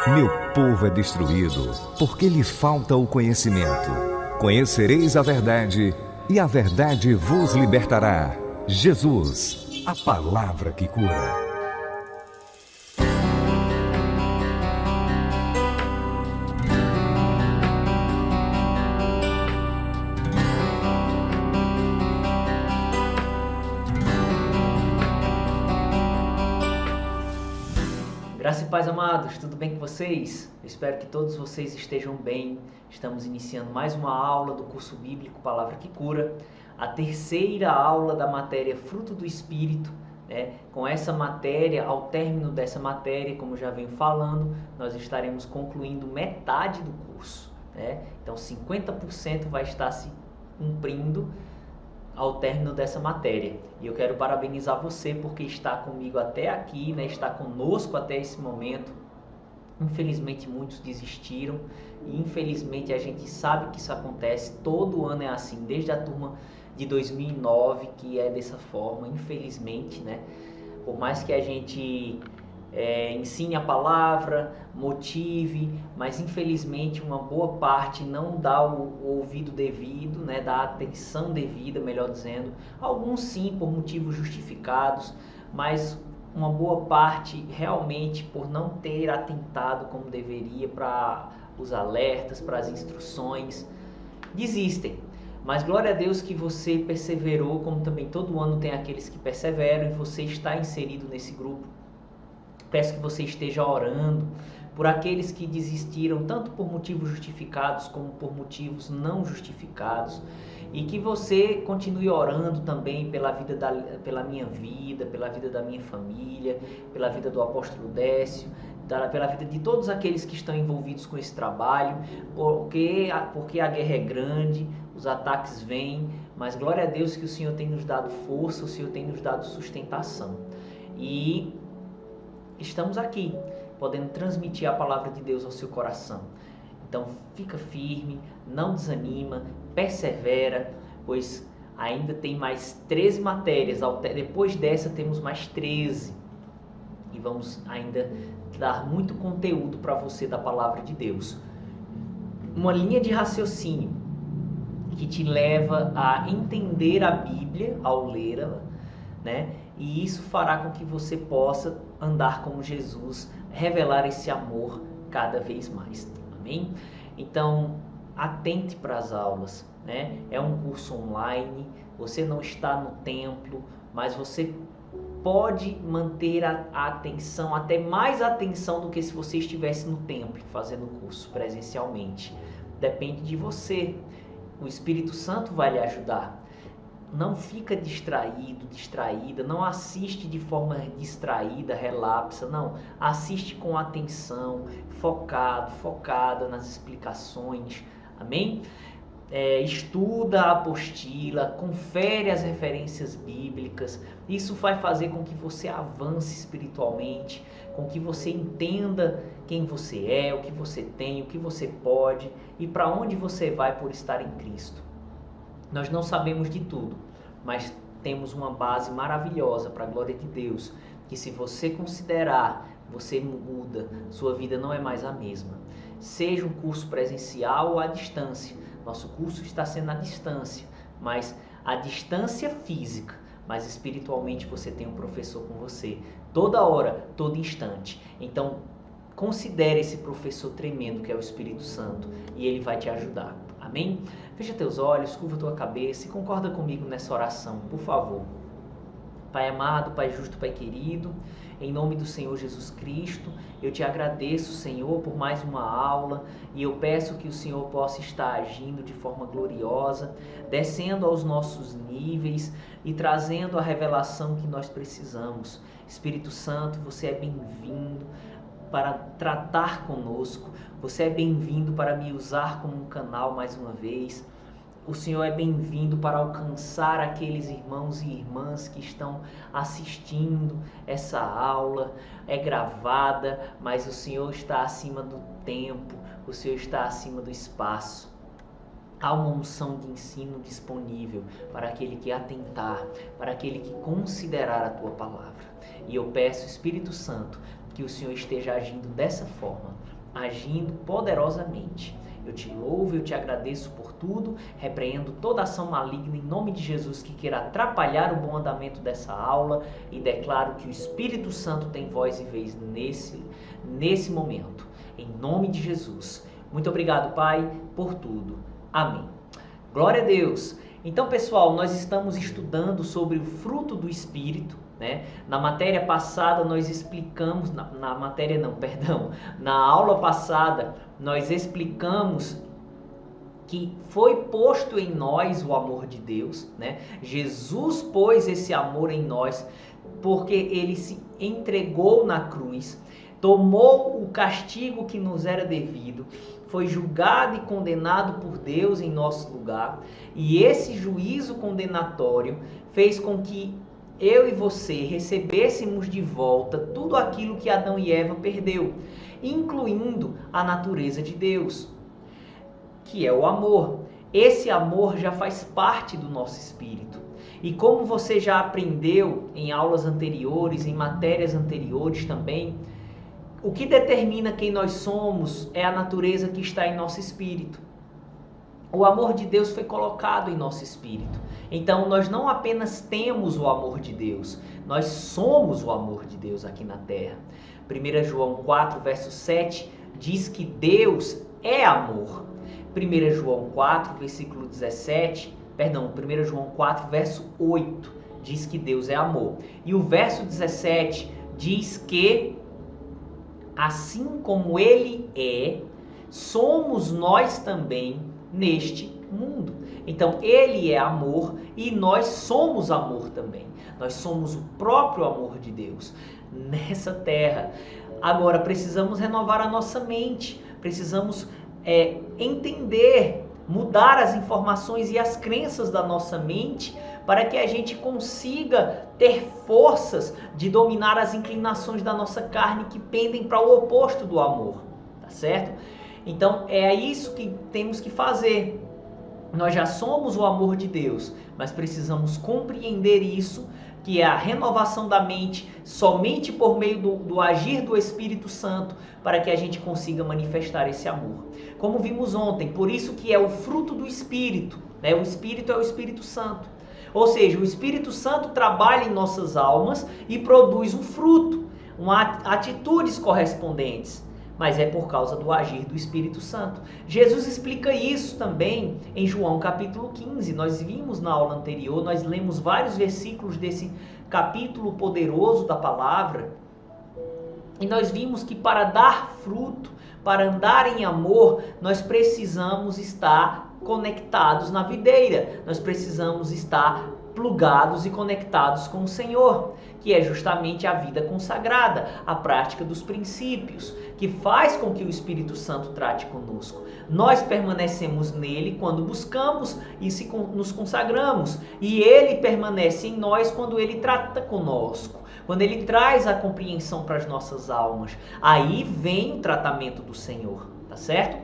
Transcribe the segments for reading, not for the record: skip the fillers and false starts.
Meu povo é destruído porque lhe falta o conhecimento. Conhecereis a verdade e a verdade vos libertará. Jesus, a palavra que cura. Graça e paz, amados, tudo bem com vocês? Eu espero que todos vocês estejam bem. Estamos iniciando mais uma aula do curso bíblico Palavra que Cura, a terceira aula da matéria Fruto do Espírito. Com essa matéria, ao término dessa matéria, como já venho falando, nós estaremos concluindo metade do curso. Então 50% vai estar se cumprindo ao término dessa matéria. E eu quero parabenizar você porque está comigo até aqui, está conosco até esse momento. Infelizmente muitos desistiram e infelizmente a gente sabe que isso acontece, todo ano é assim, desde a turma de 2009 que é dessa forma, infelizmente, Por mais que a gente ensine a palavra, motive, mas infelizmente uma boa parte não dá o ouvido devido, dá a atenção devida, melhor dizendo. Alguns sim, por motivos justificados, mas uma boa parte realmente por não ter atentado como deveria para os alertas, para as instruções, desistem. Mas glória a Deus que você perseverou, como também todo ano tem aqueles que perseveram e você está inserido nesse grupo. Peço que você esteja orando por aqueles que desistiram, tanto por motivos justificados como por motivos não justificados. E que você continue orando também pela minha vida, pela vida da minha família, pela vida do apóstolo Décio, pela vida de todos aqueles que estão envolvidos com esse trabalho, porque a guerra é grande, os ataques vêm, mas glória a Deus que o Senhor tem nos dado força, o Senhor tem nos dado sustentação. E estamos aqui, podendo transmitir a palavra de Deus ao seu coração. Então fica firme, não desanima, persevera, pois ainda tem mais 13 matérias, depois dessa temos mais 13. E vamos ainda dar muito conteúdo para você da palavra de Deus. Uma linha de raciocínio que te leva a entender a Bíblia ao lê-la, E isso fará com que você possa andar como Jesus, revelar esse amor cada vez mais. Amém? Então, atente para as aulas, É um curso online, você não está no templo, mas você pode manter a atenção, até mais atenção do que se você estivesse no templo fazendo o curso presencialmente. Depende de você. O Espírito Santo vai lhe ajudar. Não fica distraído, distraída, não assiste de forma distraída, relapsa, não. Assiste com atenção, focada nas explicações, amém? Estuda a apostila, confere as referências bíblicas. Isso vai fazer com que você avance espiritualmente, com que você entenda quem você é, o que você tem, o que você pode e para onde você vai por estar em Cristo. Nós não sabemos de tudo, mas temos uma base maravilhosa para a glória de Deus, que se você considerar, você muda, sua vida não é mais a mesma. Seja um curso presencial ou à distância. Nosso curso está sendo à distância, mas à distância física, mas espiritualmente você tem um professor com você, toda hora, todo instante. Então, considere esse professor tremendo que é o Espírito Santo e ele vai te ajudar. Amém? Fecha teus olhos, curva tua cabeça e concorda comigo nessa oração, por favor. Pai amado, Pai justo, Pai querido, em nome do Senhor Jesus Cristo, eu te agradeço, Senhor, por mais uma aula e eu peço que o Senhor possa estar agindo de forma gloriosa, descendo aos nossos níveis e trazendo a revelação que nós precisamos. Espírito Santo, você é bem-vindo para tratar conosco, você é bem-vindo para me usar como um canal mais uma vez. O Senhor é bem-vindo para alcançar aqueles irmãos e irmãs que estão assistindo essa aula. É gravada, mas o Senhor está acima do tempo, o Senhor está acima do espaço. Há uma unção de ensino disponível para aquele que atentar, para aquele que considerar a Tua palavra. E eu peço, Espírito Santo, que o Senhor esteja agindo dessa forma, agindo poderosamente. Eu te louvo, eu te agradeço por tudo, repreendo toda ação maligna em nome de Jesus que queira atrapalhar o bom andamento dessa aula e declaro que o Espírito Santo tem voz e vez nesse momento. Em nome de Jesus. Muito obrigado, Pai, por tudo. Amém. Glória a Deus. Então, pessoal, nós estamos estudando sobre o fruto do Espírito, né? Na matéria passada nós explicamos, na aula passada nós explicamos que foi posto em nós o amor de Deus, né? Jesus pôs esse amor em nós porque ele se entregou na cruz, tomou o castigo que nos era devido, foi julgado e condenado por Deus em nosso lugar, e esse juízo condenatório fez com que eu e você recebêssemos de volta tudo aquilo que Adão e Eva perdeu, incluindo a natureza de Deus, que é o amor. Esse amor já faz parte do nosso espírito. E como você já aprendeu em aulas anteriores, em matérias anteriores também, o que determina quem nós somos é a natureza que está em nosso espírito. O amor de Deus foi colocado em nosso espírito. Então nós não apenas temos o amor de Deus, nós somos o amor de Deus aqui na terra. 1 João 4, verso 7 diz que Deus é amor. 1 João 4, versículo 1 João 4, verso 8 diz que Deus é amor. E o verso 17 diz que assim como Ele é, somos nós também neste mundo. Então Ele é amor e nós somos amor também. Nós somos o próprio amor de Deus nessa terra. Agora precisamos renovar a nossa mente, precisamos entender, mudar as informações e as crenças da nossa mente para que a gente consiga ter forças de dominar as inclinações da nossa carne que pendem para o oposto do amor, tá certo? Então é isso que temos que fazer. Nós já somos o amor de Deus, mas precisamos compreender isso, que é a renovação da mente somente por meio do agir do Espírito Santo, para que a gente consiga manifestar esse amor. Como vimos ontem, por isso que é o fruto do Espírito, né? O Espírito é o Espírito Santo. Ou seja, o Espírito Santo trabalha em nossas almas e produz um fruto, atitudes correspondentes. Mas é por causa do agir do Espírito Santo. Jesus explica isso também em João capítulo 15. Nós vimos na aula anterior, nós lemos vários versículos desse capítulo poderoso da palavra. E nós vimos que para dar fruto, para andar em amor, nós precisamos estar conectados na videira. Nós precisamos estar plugados e conectados com o Senhor, que é justamente a vida consagrada, a prática dos princípios, que faz com que o Espírito Santo trate conosco. Nós permanecemos nele quando buscamos e nos consagramos, e ele permanece em nós quando ele trata conosco, quando ele traz a compreensão para as nossas almas. Aí vem o tratamento do Senhor, tá certo?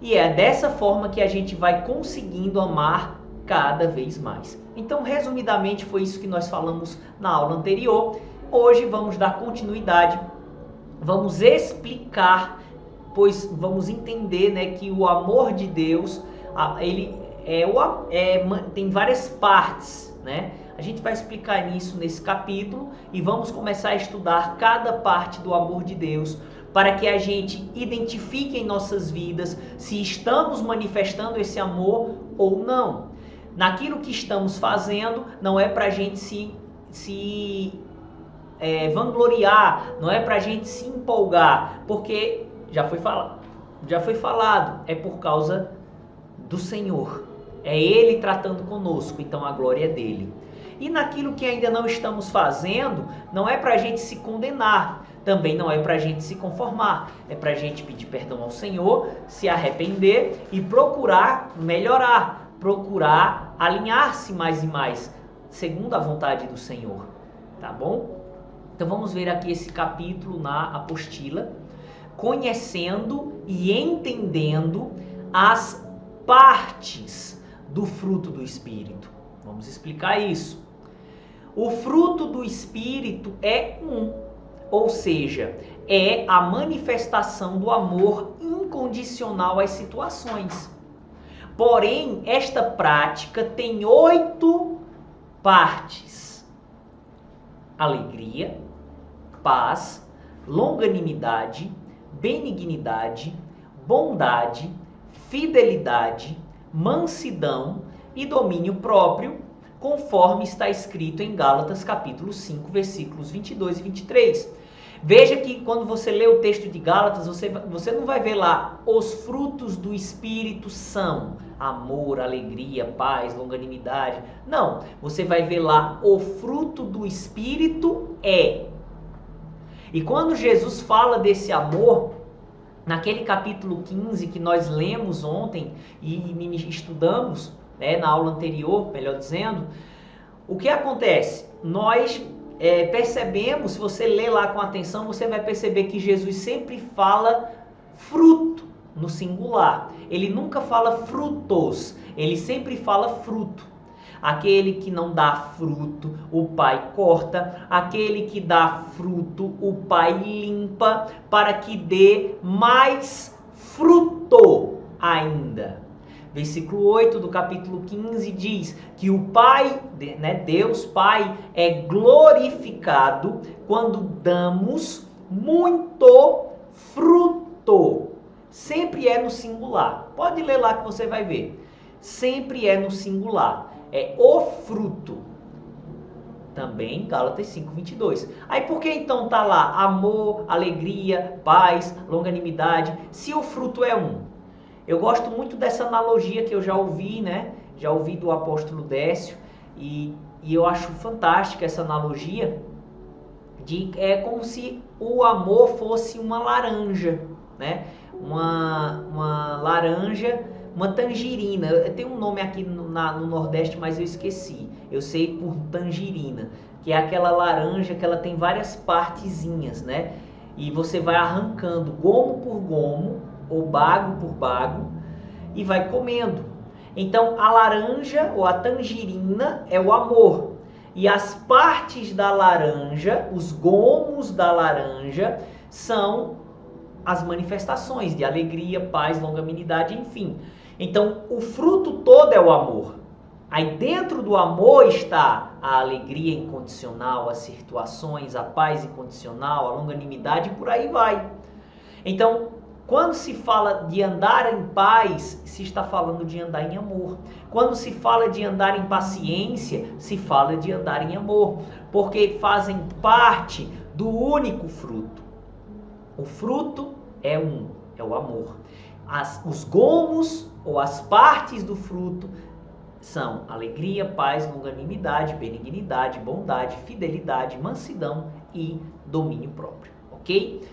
E é dessa forma que a gente vai conseguindo amar cada vez mais. Então, resumidamente, foi isso que nós falamos na aula anterior. Hoje vamos dar continuidade, vamos explicar, pois vamos entender, né, que o amor de Deus, ele tem várias partes, né? A gente vai explicar isso nesse capítulo e vamos começar a estudar cada parte do amor de Deus, para que a gente identifique em nossas vidas se estamos manifestando esse amor ou não. Naquilo que estamos fazendo, não é para a gente se vangloriar, não é para a gente se empolgar, porque já foi falado, é por causa do Senhor, é Ele tratando conosco, então a glória é dele. E naquilo que ainda não estamos fazendo, não é para a gente se condenar, também não é para a gente se conformar, é para a gente pedir perdão ao Senhor, se arrepender e procurar melhorar, procurar alinhar-se mais e mais, segundo a vontade do Senhor, tá bom? Então vamos ver aqui esse capítulo na apostila, conhecendo e entendendo as partes do fruto do Espírito. Vamos explicar isso. O fruto do Espírito é um, ou seja, é a manifestação do amor incondicional às situações. Porém, esta prática tem 8 partes: alegria, paz, longanimidade, benignidade, bondade, fidelidade, mansidão e domínio próprio, conforme está escrito em Gálatas capítulo 5, versículos 22 e 23. Veja que quando você lê o texto de Gálatas, você não vai ver lá os frutos do Espírito são amor, alegria, paz, longanimidade. Não, você vai ver lá o fruto do Espírito é. E quando Jesus fala desse amor, naquele capítulo 15 que nós lemos ontem e estudamos, né, na aula anterior, melhor dizendo, o que acontece? Nós percebemos, se você ler lá com atenção, você vai perceber que Jesus sempre fala fruto no singular. Ele nunca fala frutos, ele sempre fala fruto. Aquele que não dá fruto, o Pai corta. Aquele que dá fruto, o Pai limpa, para que dê mais fruto ainda. Versículo 8 do capítulo 15 diz que o Pai, né, Deus Pai, é glorificado quando damos muito fruto. Sempre é no singular. Pode ler lá que você vai ver. Sempre é no singular. É o fruto. Também Gálatas 5:22. Aí por que então tá lá amor, alegria, paz, longanimidade, se o fruto é um? Eu gosto muito dessa analogia que eu já ouvi, né? Já ouvi do apóstolo Décio e eu acho fantástica essa analogia. É como se o amor fosse uma laranja, né? Uma laranja, uma tangerina. Tem um nome aqui no Nordeste, mas eu esqueci. Eu sei por tangerina, que é aquela laranja que ela tem várias partezinhas, né? E você vai arrancando gomo por gomo, ou bago por bago, e vai comendo. Então a laranja ou a tangerina é o amor. E as partes da laranja, os gomos da laranja, são as manifestações de alegria, paz, longanimidade, enfim. Então o fruto todo é o amor. Aí dentro do amor está a alegria incondicional, as situações, a paz incondicional, a longanimidade e por aí vai. Então, quando se fala de andar em paz, se está falando de andar em amor. Quando se fala de andar em paciência, se fala de andar em amor, porque fazem parte do único fruto. O fruto é um, é o amor. Os gomos ou as partes do fruto são alegria, paz, longanimidade, benignidade, bondade, fidelidade, mansidão e domínio próprio, ok?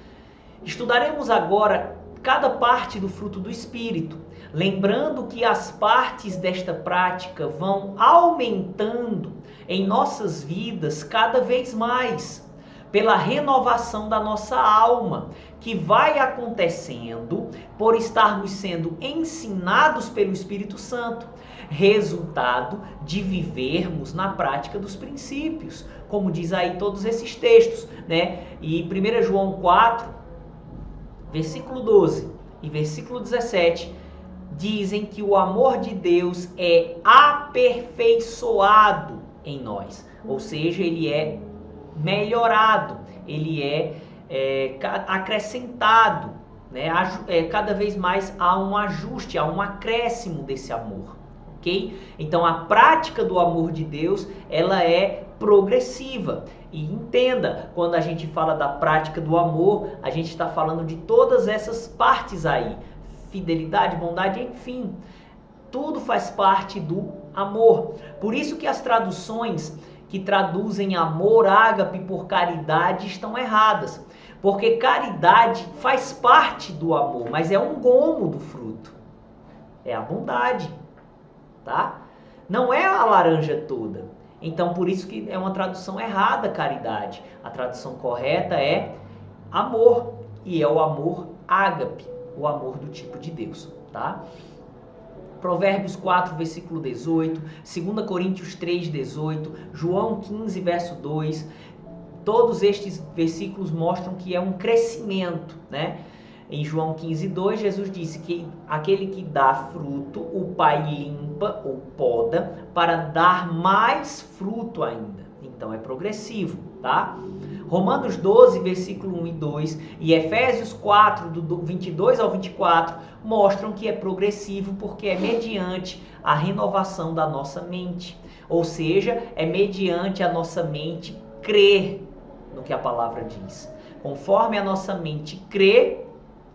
Estudaremos agora cada parte do fruto do Espírito, lembrando que as partes desta prática vão aumentando em nossas vidas cada vez mais, pela renovação da nossa alma, que vai acontecendo por estarmos sendo ensinados pelo Espírito Santo, resultado de vivermos na prática dos princípios, como diz aí todos esses textos, né? E 1 João 4, versículo 12 e versículo 17 dizem que o amor de Deus é aperfeiçoado em nós, ou seja, ele é melhorado, ele é acrescentado, né? Cada vez mais há um ajuste, há um acréscimo desse amor, ok? Então a prática do amor de Deus, ela é progressiva. E entenda, quando a gente fala da prática do amor, a gente está falando de todas essas partes aí. Fidelidade, bondade, enfim. Tudo faz parte do amor. Por isso que as traduções que traduzem amor, ágape por caridade estão erradas. Porque caridade faz parte do amor, mas é um gomo do fruto. É a bondade, tá? Não é a laranja toda. Então, por isso que é uma tradução errada, caridade. A tradução correta é amor, e é o amor ágape, o amor do tipo de Deus, tá? Provérbios 4, versículo 18, 2 Coríntios 3, 18, João 15, verso 2, todos estes versículos mostram que é um crescimento, né? Em João 15:2, Jesus disse que aquele que dá fruto, o Pai limpa ou poda para dar mais fruto ainda. Então é progressivo, tá? Romanos 12, versículo 1 e 2 e Efésios 4, do 22 ao 24, mostram que é progressivo porque é mediante a renovação da nossa mente. Ou seja, é mediante a nossa mente crer no que a palavra diz. Conforme a nossa mente crê,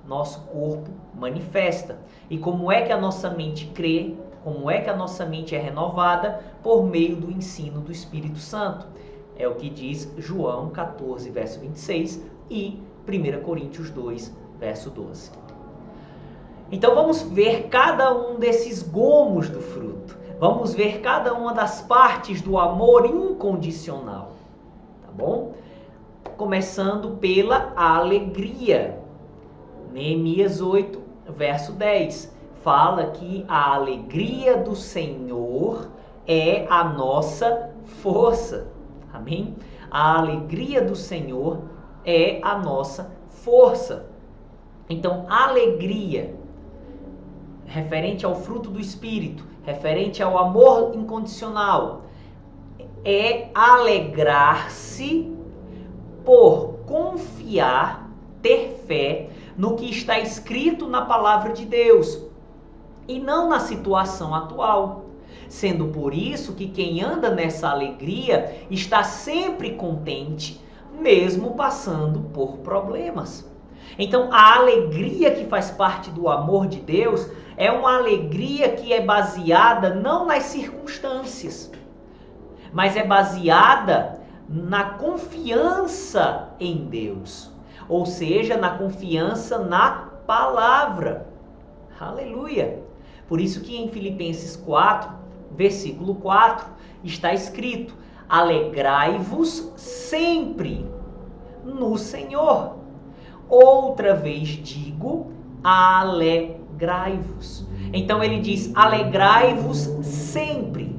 nosso corpo manifesta. E como é que a nossa mente crê? Como é que a nossa mente é renovada? Por meio do ensino do Espírito Santo. É o que diz João 14, verso 26 e 1 Coríntios 2, verso 12. Então vamos ver cada um desses gomos do fruto. Vamos ver cada uma das partes do amor incondicional. Tá bom? Começando pela alegria. Neemias 8, verso 10. Fala que a alegria do Senhor é a nossa força. Amém? A alegria do Senhor é a nossa força. Então, alegria, referente ao fruto do Espírito, referente ao amor incondicional, é alegrar-se por confiar, ter fé no que está escrito na palavra de Deus e não na situação atual. Sendo por isso que quem anda nessa alegria está sempre contente, mesmo passando por problemas. Então, a alegria que faz parte do amor de Deus é uma alegria que é baseada não nas circunstâncias, mas é baseada na confiança em Deus, ou seja, na confiança na palavra. Aleluia! Por isso que em Filipenses 4, versículo 4, está escrito: alegrai-vos sempre no Senhor. Outra vez digo, alegrai-vos. Então ele diz, alegrai-vos sempre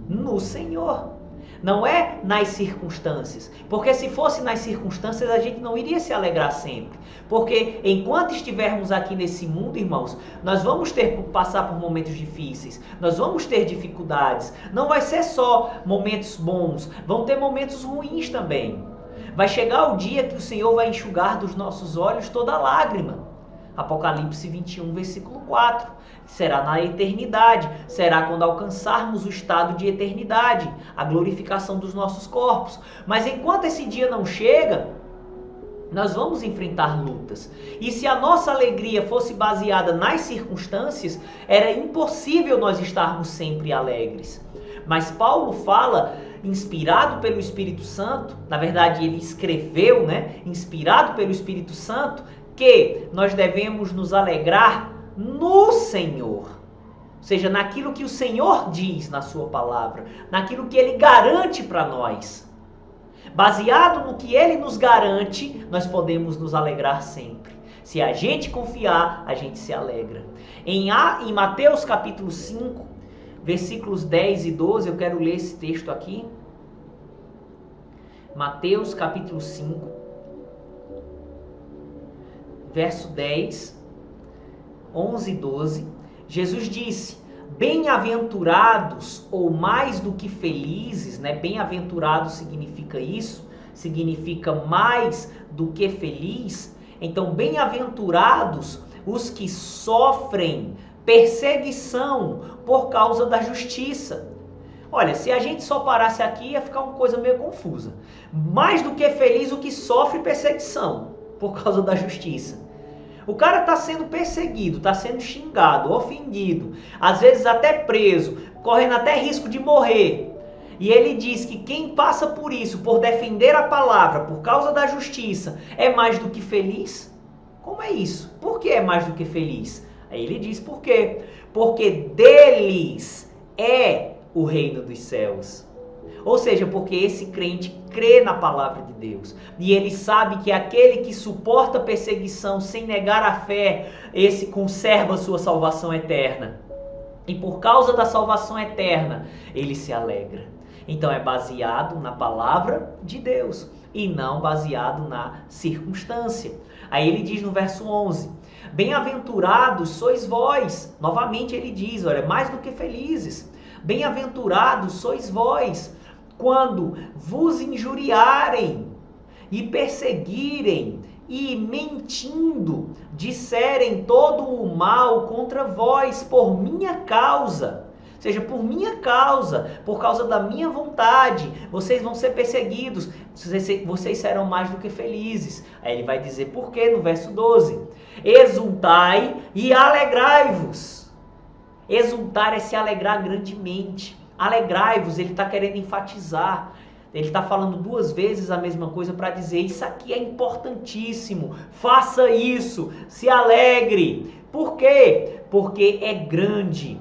no Senhor. Não é nas circunstâncias. Porque se fosse nas circunstâncias, a gente não iria se alegrar sempre. Porque enquanto estivermos aqui nesse mundo, irmãos, nós vamos passar por momentos difíceis. Nós vamos ter dificuldades. Não vai ser só momentos bons. Vão ter momentos ruins também. Vai chegar o dia que o Senhor vai enxugar dos nossos olhos toda lágrima. Apocalipse 21, versículo 4. Será na eternidade, será quando alcançarmos o estado de eternidade, a glorificação dos nossos corpos. Mas enquanto esse dia não chega, nós vamos enfrentar lutas. E se a nossa alegria fosse baseada nas circunstâncias, era impossível nós estarmos sempre alegres. Mas Paulo fala, inspirado pelo Espírito Santo, na verdade ele escreveu, inspirado pelo Espírito Santo, que nós devemos nos alegrar no Senhor. Ou seja, naquilo que o Senhor diz na sua palavra, naquilo que Ele garante para nós. Baseado no que Ele nos garante, nós podemos nos alegrar sempre. Se a gente confiar, a gente se alegra. Em Mateus capítulo 5, versículos 10 e 12, eu quero ler esse texto aqui. Mateus capítulo 5, verso 10, 11 e 12, Jesus disse, bem-aventurados ou mais do que felizes, bem-aventurado significa isso, significa mais do que feliz. Então, bem-aventurados os que sofrem perseguição por causa da justiça. Olha, se a gente só parasse aqui, ia ficar uma coisa meio confusa. Mais do que feliz o que sofre perseguição por causa da justiça. O cara está sendo perseguido, está sendo xingado, ofendido, às vezes até preso, correndo até risco de morrer. E ele diz que quem passa por isso, por defender a palavra, por causa da justiça, é mais do que feliz? Como é isso? Por que é mais do que feliz? Aí ele diz por quê? Porque deles é o reino dos céus. Ou seja, porque esse crente crê na palavra de Deus. E ele sabe que aquele que suporta perseguição sem negar a fé, esse conserva a sua salvação eterna. E por causa da salvação eterna, ele se alegra. Então é baseado na palavra de Deus e não baseado na circunstância. Aí ele diz no verso 11: bem-aventurados sois vós. Novamente ele diz, olha, mais do que felizes. Bem-aventurados sois vós quando vos injuriarem e perseguirem e mentindo disserem todo o mal contra vós por minha causa. Ou seja, por minha causa, por causa da minha vontade, vocês vão ser perseguidos, vocês serão mais do que felizes. Aí ele vai dizer por quê no verso 12: exultai e alegrai-vos. Exultar é se alegrar grandemente. Alegrai-vos, ele está querendo enfatizar. Ele está falando duas vezes a mesma coisa para dizer: isso aqui é importantíssimo, faça isso, se alegre. Por quê? Porque é grande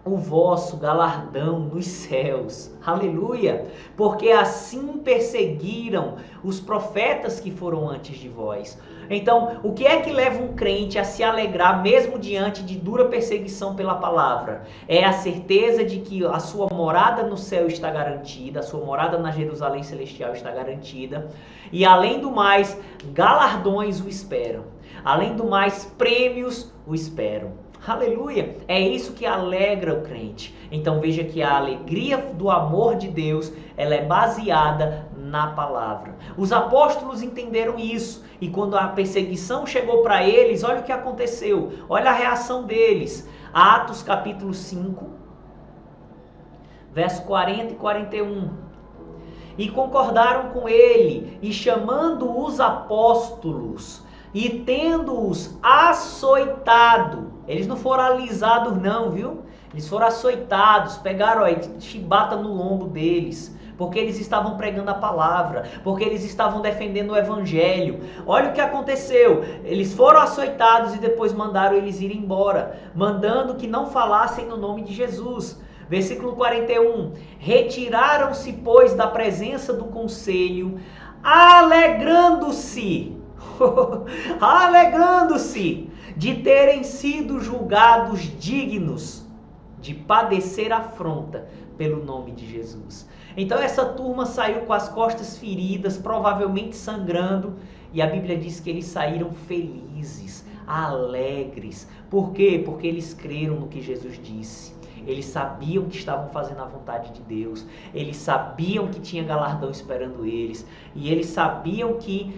o vosso galardão nos céus. Aleluia! Porque assim perseguiram os profetas que foram antes de vós. Então, o que é que leva um crente a se alegrar mesmo diante de dura perseguição pela palavra? É a certeza de que a sua morada no céu está garantida, a sua morada na Jerusalém Celestial está garantida. E além do mais, galardões o esperam. Além do mais, prêmios o esperam. Aleluia! É isso que alegra o crente. Então veja que a alegria do amor de Deus, ela é baseada na palavra. Os apóstolos entenderam isso. E quando a perseguição chegou para eles, olha o que aconteceu. Olha a reação deles. Atos capítulo 5, verso 40 e 41. E concordaram com ele, e chamando os apóstolos, e tendo-os açoitado. Eles não foram alisados não, viu? Eles foram açoitados, pegaram chibata no lombo deles, porque eles estavam pregando a palavra, porque eles estavam defendendo o evangelho. Olha o que aconteceu. Eles foram açoitados e depois mandaram eles ir embora, mandando que não falassem no nome de Jesus. Versículo 41. Retiraram-se, pois, da presença do conselho, alegrando-se de terem sido julgados dignos de padecer afronta pelo nome de Jesus. Então essa turma saiu com as costas feridas, provavelmente sangrando, e a Bíblia diz que eles saíram felizes, alegres. Por quê? Porque eles creram no que Jesus disse. Eles sabiam que estavam fazendo a vontade de Deus, eles sabiam que tinha galardão esperando eles, e eles sabiam que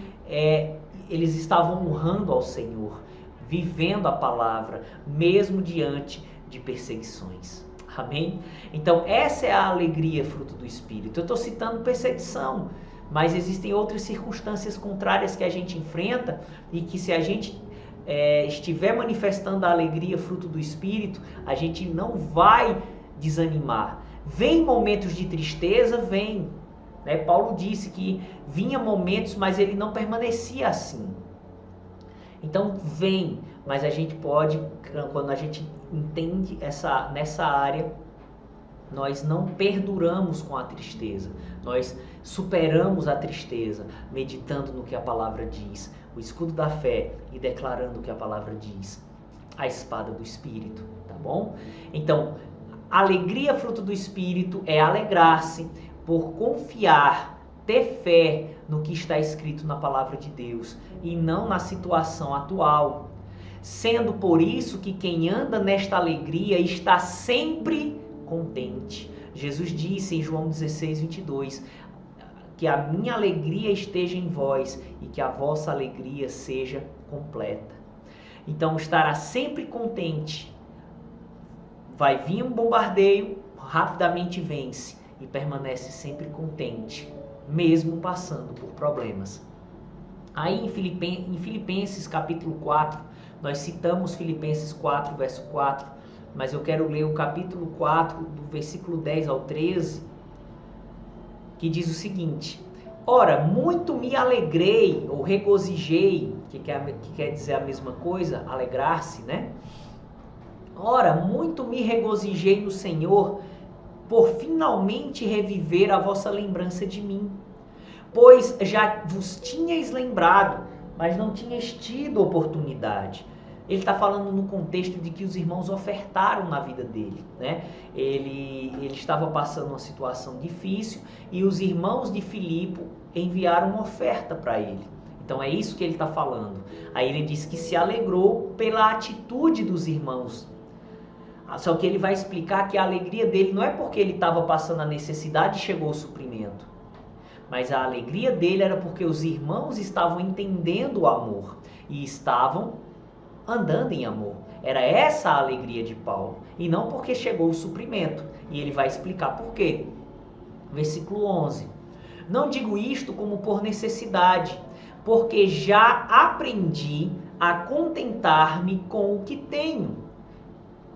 eles estavam honrando ao Senhor, vivendo a palavra, mesmo diante de perseguições. Amém? Então essa é a alegria fruto do Espírito. Eu estou citando perseguição, mas existem outras circunstâncias contrárias que a gente enfrenta e que se a gente estiver manifestando a alegria fruto do Espírito, a gente não vai desanimar. Vem momentos de tristeza, vem. Paulo disse que vinha momentos, mas ele não permanecia assim. Então vem, mas a gente pode, quando a gente entende nessa área, nós não perduramos com a tristeza. Nós superamos a tristeza, meditando no que a palavra diz, o escudo da fé e declarando o que a palavra diz, a espada do Espírito, tá bom? Então, alegria fruto do Espírito é alegrar-se por confiar, ter fé no que está escrito na palavra de Deus e não na situação atual. Sendo por isso que quem anda nesta alegria está sempre contente. Jesus disse em João 16, 22, que a minha alegria esteja em vós e que a vossa alegria seja completa. Então estará sempre contente. Vai vir um bombardeio, rapidamente vence e permanece sempre contente, mesmo passando por problemas. Aí em Filipenses capítulo 4, nós citamos Filipenses 4, verso 4, mas eu quero ler o capítulo 4, do versículo 10 ao 13, que diz o seguinte: ora, muito me alegrei, ou regozijei, que quer dizer a mesma coisa, alegrar-se, né? Ora, muito me regozijei no Senhor, por finalmente reviver a vossa lembrança de mim. Pois já vos tinhais lembrado, mas não tinhas tido oportunidade. Ele está falando no contexto de que os irmãos ofertaram na vida dele, né? Ele estava passando uma situação difícil e os irmãos de Filipe enviaram uma oferta para ele. Então é isso que ele está falando. Aí ele diz que se alegrou pela atitude dos irmãos. Só que ele vai explicar que a alegria dele não é porque ele estava passando a necessidade e chegou o suprimento. Mas a alegria dele era porque os irmãos estavam entendendo o amor e estavam andando em amor. Era essa a alegria de Paulo. E não porque chegou o suprimento. E ele vai explicar por quê. Versículo 11. Não digo isto como por necessidade, porque já aprendi a contentar-me com o que tenho.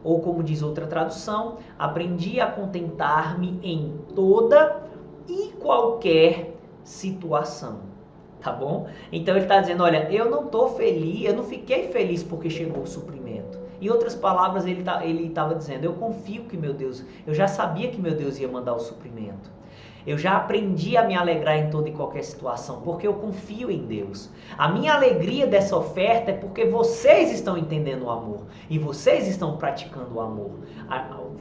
Ou como diz outra tradução, aprendi a contentar-me em toda e qualquer situação. Tá bom? Então ele está dizendo, olha, eu não estou feliz, eu não fiquei feliz porque chegou o suprimento. Em outras palavras, ele estava dizendo, eu confio que meu Deus, eu já sabia que meu Deus ia mandar o suprimento. Eu já aprendi a me alegrar em toda e qualquer situação, porque eu confio em Deus. A minha alegria dessa oferta é porque vocês estão entendendo o amor. E vocês estão praticando o amor,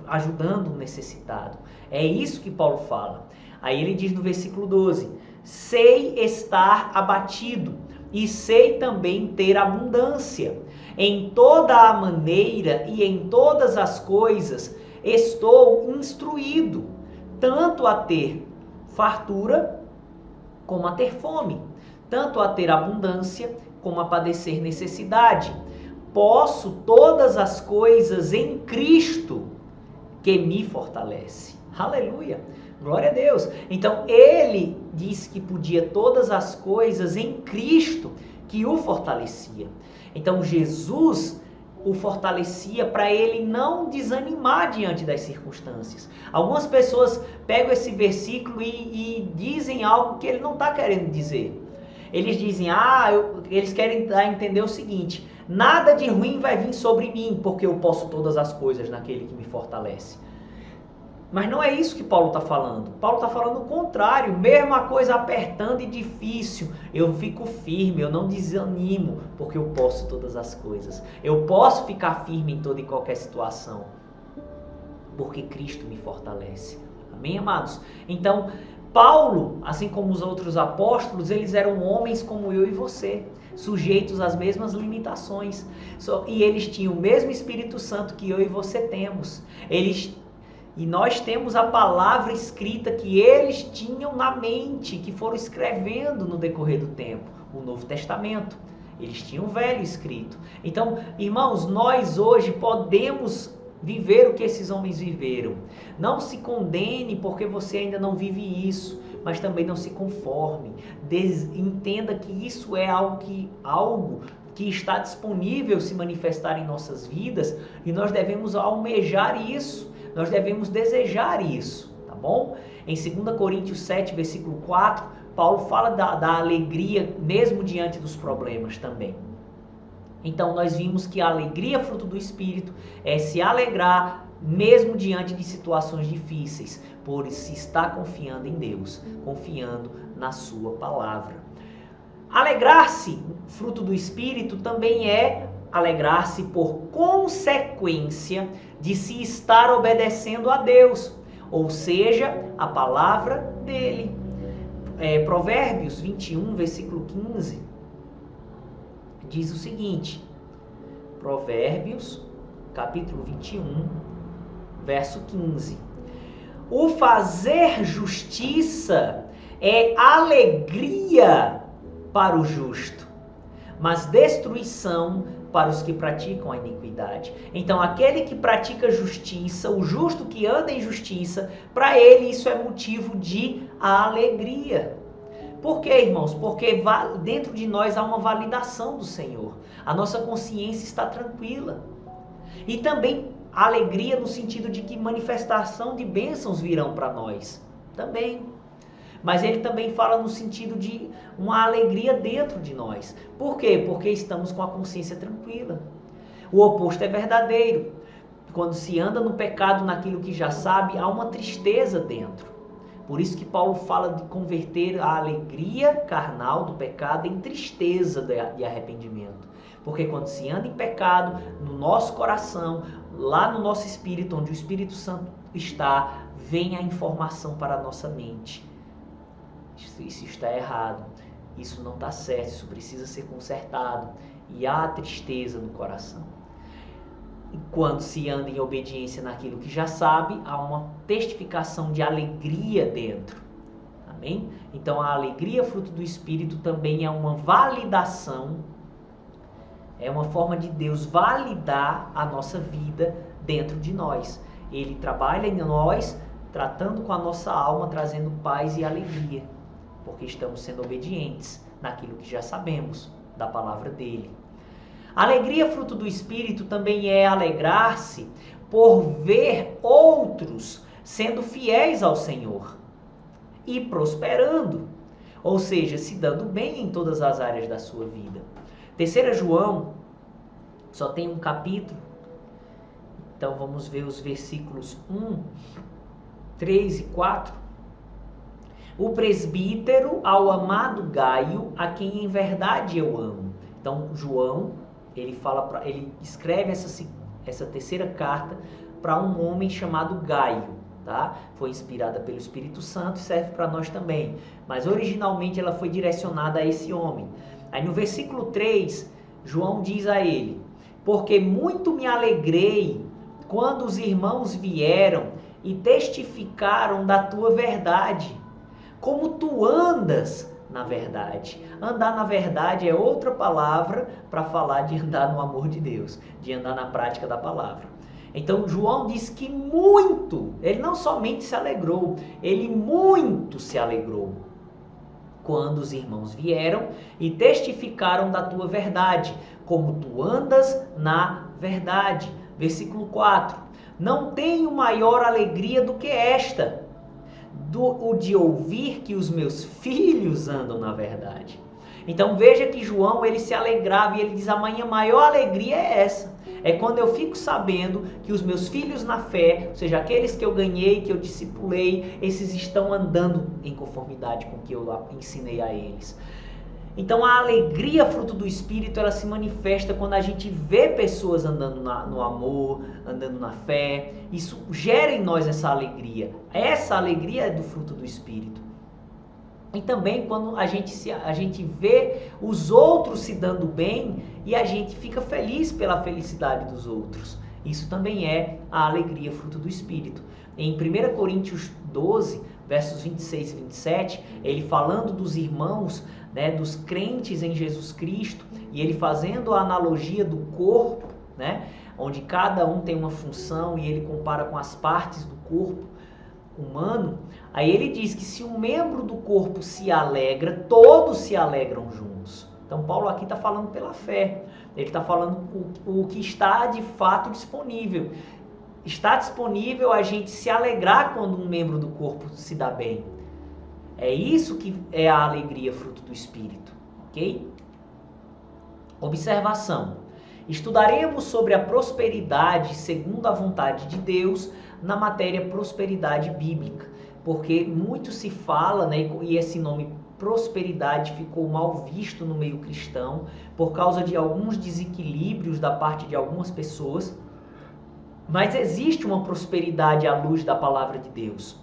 ajudando o necessitado. É isso que Paulo fala. Aí ele diz no versículo 12, sei estar abatido e sei também ter abundância. Em toda a maneira e em todas as coisas estou instruído, tanto a ter fartura como a ter fome, tanto a ter abundância como a padecer necessidade. Posso todas as coisas em Cristo que me fortalece. Aleluia! Glória a Deus! Então ele disse que podia todas as coisas em Cristo que o fortalecia. Então Jesus o fortalecia para ele não desanimar diante das circunstâncias. Algumas pessoas pegam esse versículo e dizem algo que ele não está querendo dizer. Eles dizem, eles querem dar a entender o seguinte, nada de ruim vai vir sobre mim, porque eu posso todas as coisas naquele que me fortalece. Mas não é isso que Paulo está falando. Paulo está falando o contrário. Mesmo a coisa apertando e difícil, eu fico firme, eu não desanimo, porque eu posso todas as coisas. Eu posso ficar firme em toda e qualquer situação, porque Cristo me fortalece. Amém, amados? Então, Paulo, assim como os outros apóstolos, eles eram homens como eu e você, sujeitos às mesmas limitações. E eles tinham o mesmo Espírito Santo que eu e você temos. E nós temos a palavra escrita que eles tinham na mente, que foram escrevendo no decorrer do tempo, o Novo Testamento. Eles tinham o Velho escrito. Então, irmãos, nós hoje podemos viver o que esses homens viveram. Não se condene porque você ainda não vive isso, mas também não se conforme. Entenda que isso é algo que está disponível se manifestar em nossas vidas e nós devemos almejar isso. Nós devemos desejar isso, tá bom? Em 2 Coríntios 7, versículo 4, Paulo fala da alegria mesmo diante dos problemas também. Então nós vimos que a alegria fruto do Espírito é se alegrar mesmo diante de situações difíceis, por se estar confiando em Deus, confiando na sua palavra. Alegrar-se, fruto do Espírito, também é alegrar-se por consequência de se estar obedecendo a Deus, ou seja, a palavra dele. Provérbios 21, versículo 15, diz o seguinte, Provérbios, capítulo 21, verso 15. O fazer justiça é alegria para o justo, mas destruição para os que praticam a iniquidade. Então, aquele que pratica justiça, o justo que anda em justiça, para ele isso é motivo de alegria. Por quê, irmãos? Porque dentro de nós há uma validação do Senhor. A nossa consciência está tranquila. E também alegria no sentido de que manifestação de bênçãos virão para nós. Também. Mas ele também fala no sentido de uma alegria dentro de nós. Por quê? Porque estamos com a consciência tranquila. O oposto é verdadeiro. Quando se anda no pecado, naquilo que já sabe, há uma tristeza dentro. Por isso que Paulo fala de converter a alegria carnal do pecado em tristeza de arrependimento. Porque quando se anda em pecado, no nosso coração, lá no nosso espírito, onde o Espírito Santo está, vem a informação para a nossa mente. Isso está errado, isso não está certo, isso precisa ser consertado. E há tristeza no coração. E quando se anda em obediência naquilo que já sabe, há uma testificação de alegria dentro. Amém? Então a alegria, fruto do Espírito, também é uma validação, é uma forma de Deus validar a nossa vida dentro de nós. Ele trabalha em nós, tratando com a nossa alma, trazendo paz e alegria, porque estamos sendo obedientes naquilo que já sabemos da palavra dele. Alegria, fruto do Espírito, também é alegrar-se por ver outros sendo fiéis ao Senhor e prosperando, ou seja, se dando bem em todas as áreas da sua vida. 3 João só tem um capítulo, então vamos ver os versículos 1, 3 e 4. O presbítero ao amado Gaio, a quem em verdade eu amo. Então João, ele escreve essa terceira carta para um homem chamado Gaio, tá? Foi inspirada pelo Espírito Santo e serve para nós também, mas originalmente ela foi direcionada a esse homem. Aí no versículo 3, João diz a ele: porque muito me alegrei quando os irmãos vieram e testificaram da tua verdade, como tu andas na verdade. Andar na verdade é outra palavra para falar de andar no amor de Deus, de andar na prática da palavra. Então João diz que muito, ele não somente se alegrou, ele muito se alegrou quando os irmãos vieram e testificaram da tua verdade, como tu andas na verdade. Versículo 4. Não tenho maior alegria do que esta, o de ouvir que os meus filhos andam na verdade. Então veja que João, ele se alegrava e ele diz: a minha maior alegria é essa. É quando eu fico sabendo que os meus filhos na fé, ou seja, aqueles que eu ganhei, que eu discipulei, esses estão andando em conformidade com o que eu ensinei a eles. Então a alegria, fruto do Espírito, ela se manifesta quando a gente vê pessoas andando no amor, andando na fé. Isso gera em nós essa alegria. Essa alegria é do fruto do Espírito. E também quando a gente vê os outros se dando bem e a gente fica feliz pela felicidade dos outros. Isso também é a alegria, fruto do Espírito. Em 1 Coríntios 12, versos 26 e 27, ele falando dos irmãos, né, dos crentes em Jesus Cristo, e ele fazendo a analogia do corpo, né, onde cada um tem uma função e ele compara com as partes do corpo humano. Aí ele diz que se um membro do corpo se alegra, todos se alegram juntos. Então Paulo aqui está falando pela fé, ele está falando o que está de fato disponível. Está disponível a gente se alegrar quando um membro do corpo se dá bem. É isso que é a alegria, fruto do Espírito, ok? Observação. Estudaremos sobre a prosperidade segundo a vontade de Deus na matéria prosperidade bíblica, porque muito se fala, né, e esse nome prosperidade ficou mal visto no meio cristão por causa de alguns desequilíbrios da parte de algumas pessoas, mas existe uma prosperidade à luz da palavra de Deus,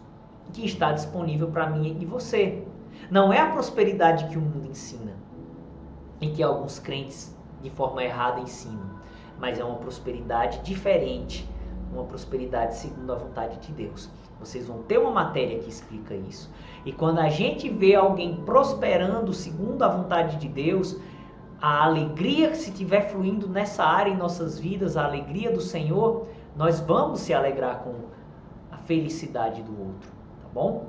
que está disponível para mim e você. Não é a prosperidade que o mundo ensina, e que alguns crentes de forma errada ensinam, mas é uma prosperidade diferente, uma prosperidade segundo a vontade de Deus. Vocês vão ter uma matéria que explica isso. E quando a gente vê alguém prosperando segundo a vontade de Deus, a alegria que se estiver fluindo nessa área em nossas vidas, a alegria do Senhor, nós vamos se alegrar com a felicidade do outro, tá bom?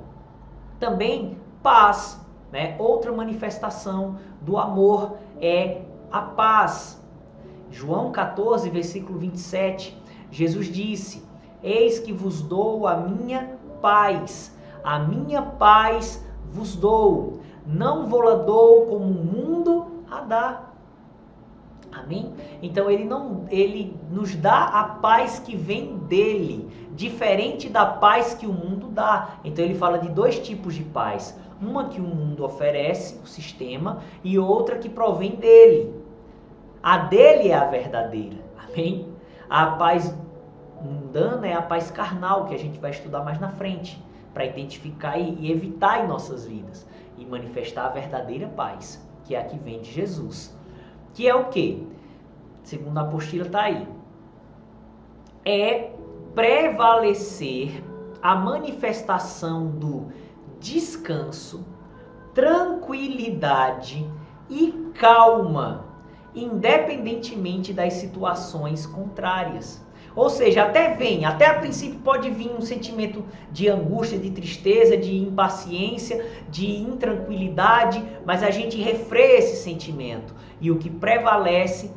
Também paz, né? Outra manifestação do amor é a paz. João 14, versículo 27, Jesus disse: eis que vos dou a minha paz vos dou, não vou-la dou como o mundo a dá. Amém? Então ele nos dá a paz que vem dele, diferente da paz que o mundo dá. Então ele fala de dois tipos de paz, uma que o mundo oferece, o sistema, e outra que provém dele. A dele é a verdadeira. Amém? A paz mundana é a paz carnal, que a gente vai estudar mais na frente, para identificar e evitar em nossas vidas. E manifestar a verdadeira paz, que é a que vem de Jesus. Que é o quê? Segundo a apostila está aí. É prevalecer a manifestação do descanso, tranquilidade e calma, independentemente das situações contrárias. Ou seja, até a princípio pode vir um sentimento de angústia, de tristeza, de impaciência, de intranquilidade, mas a gente refreia esse sentimento. E o que prevalece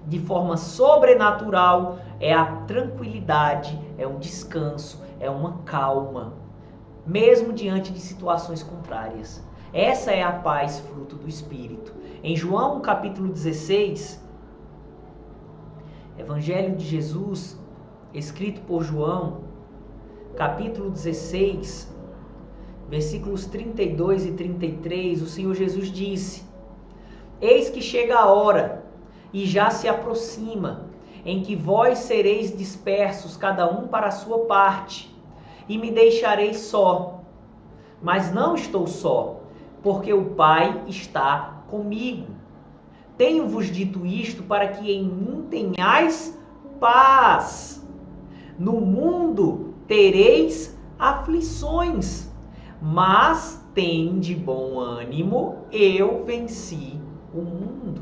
de forma sobrenatural é a tranquilidade, é um descanso, é uma calma, mesmo diante de situações contrárias. Essa é a paz fruto do Espírito. Em João capítulo 16, Evangelho de Jesus, escrito por João, capítulo 16, versículos 32 e 33, o Senhor Jesus disse: Eis que chega a hora, e já se aproxima, em que vós sereis dispersos, cada um para a sua parte, e me deixareis só. Mas não estou só, porque o Pai está comigo. Tenho-vos dito isto para que em mim tenhais paz. No mundo tereis aflições, mas tende bom ânimo, eu venci o mundo.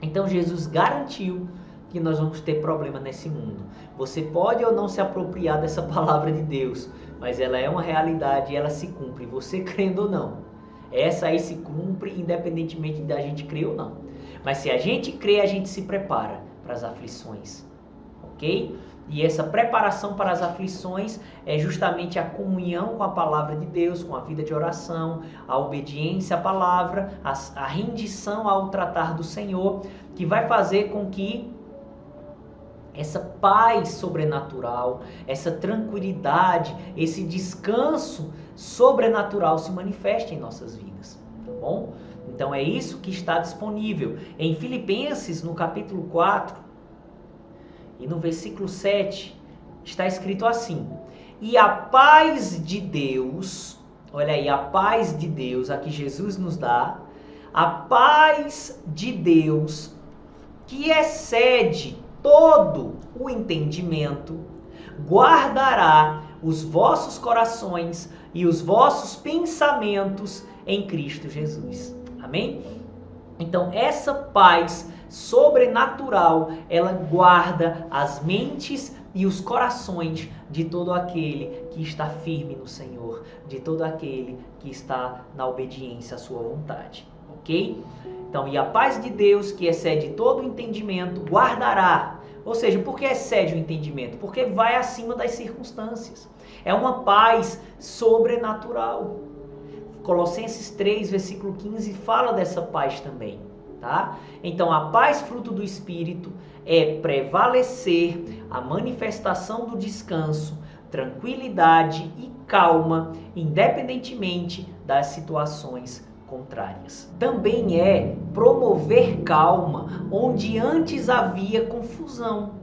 Então Jesus garantiu que nós vamos ter problema nesse mundo. Você pode ou não se apropriar dessa palavra de Deus, mas ela é uma realidade e ela se cumpre, você crendo ou não. Essa aí se cumpre independentemente da gente crer ou não. Mas se a gente crê, a gente se prepara para as aflições, ok? E essa preparação para as aflições é justamente a comunhão com a palavra de Deus, com a vida de oração, a obediência à palavra, a rendição ao tratar do Senhor, que vai fazer com que essa paz sobrenatural, essa tranquilidade, esse descanso sobrenatural se manifeste em nossas vidas, tá bom? Então é isso que está disponível. Em Filipenses, no capítulo 4 e no versículo 7, está escrito assim: E a paz de Deus, olha aí, a paz de Deus, a que Jesus nos dá, a paz de Deus, que excede todo o entendimento, guardará os vossos corações e os vossos pensamentos em Cristo Jesus. Amém? Então, essa paz sobrenatural, ela guarda as mentes e os corações de todo aquele que está firme no Senhor, de todo aquele que está na obediência à sua vontade. Ok? Então, e a paz de Deus, que excede todo o entendimento, guardará. Ou seja, por que excede o entendimento? Porque vai acima das circunstâncias. É uma paz sobrenatural. Colossenses 3, versículo 15, fala dessa paz também. Tá? Então, a paz fruto do Espírito é prevalecer a manifestação do descanso, tranquilidade e calma, independentemente das situações contrárias. Também é promover calma onde antes havia confusão.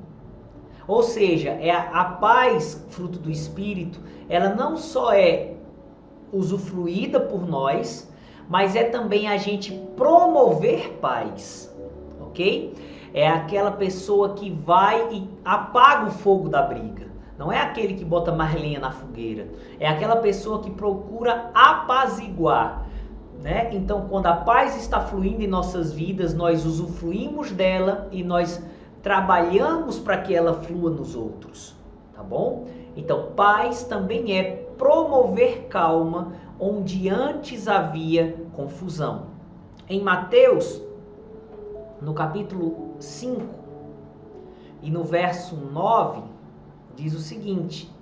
Ou seja, é a paz fruto do Espírito, ela não só é usufruída por nós, mas é também a gente promover paz, ok? É aquela pessoa que vai e apaga o fogo da briga. Não é aquele que bota mais lenha na fogueira. É aquela pessoa que procura apaziguar, né? Então, quando a paz está fluindo em nossas vidas, nós usufruímos dela e nós trabalhamos para que ela flua nos outros, tá bom? Então, paz também é promover calma onde antes havia confusão. Em Mateus, no capítulo 5 e no verso 9, diz o seguinte: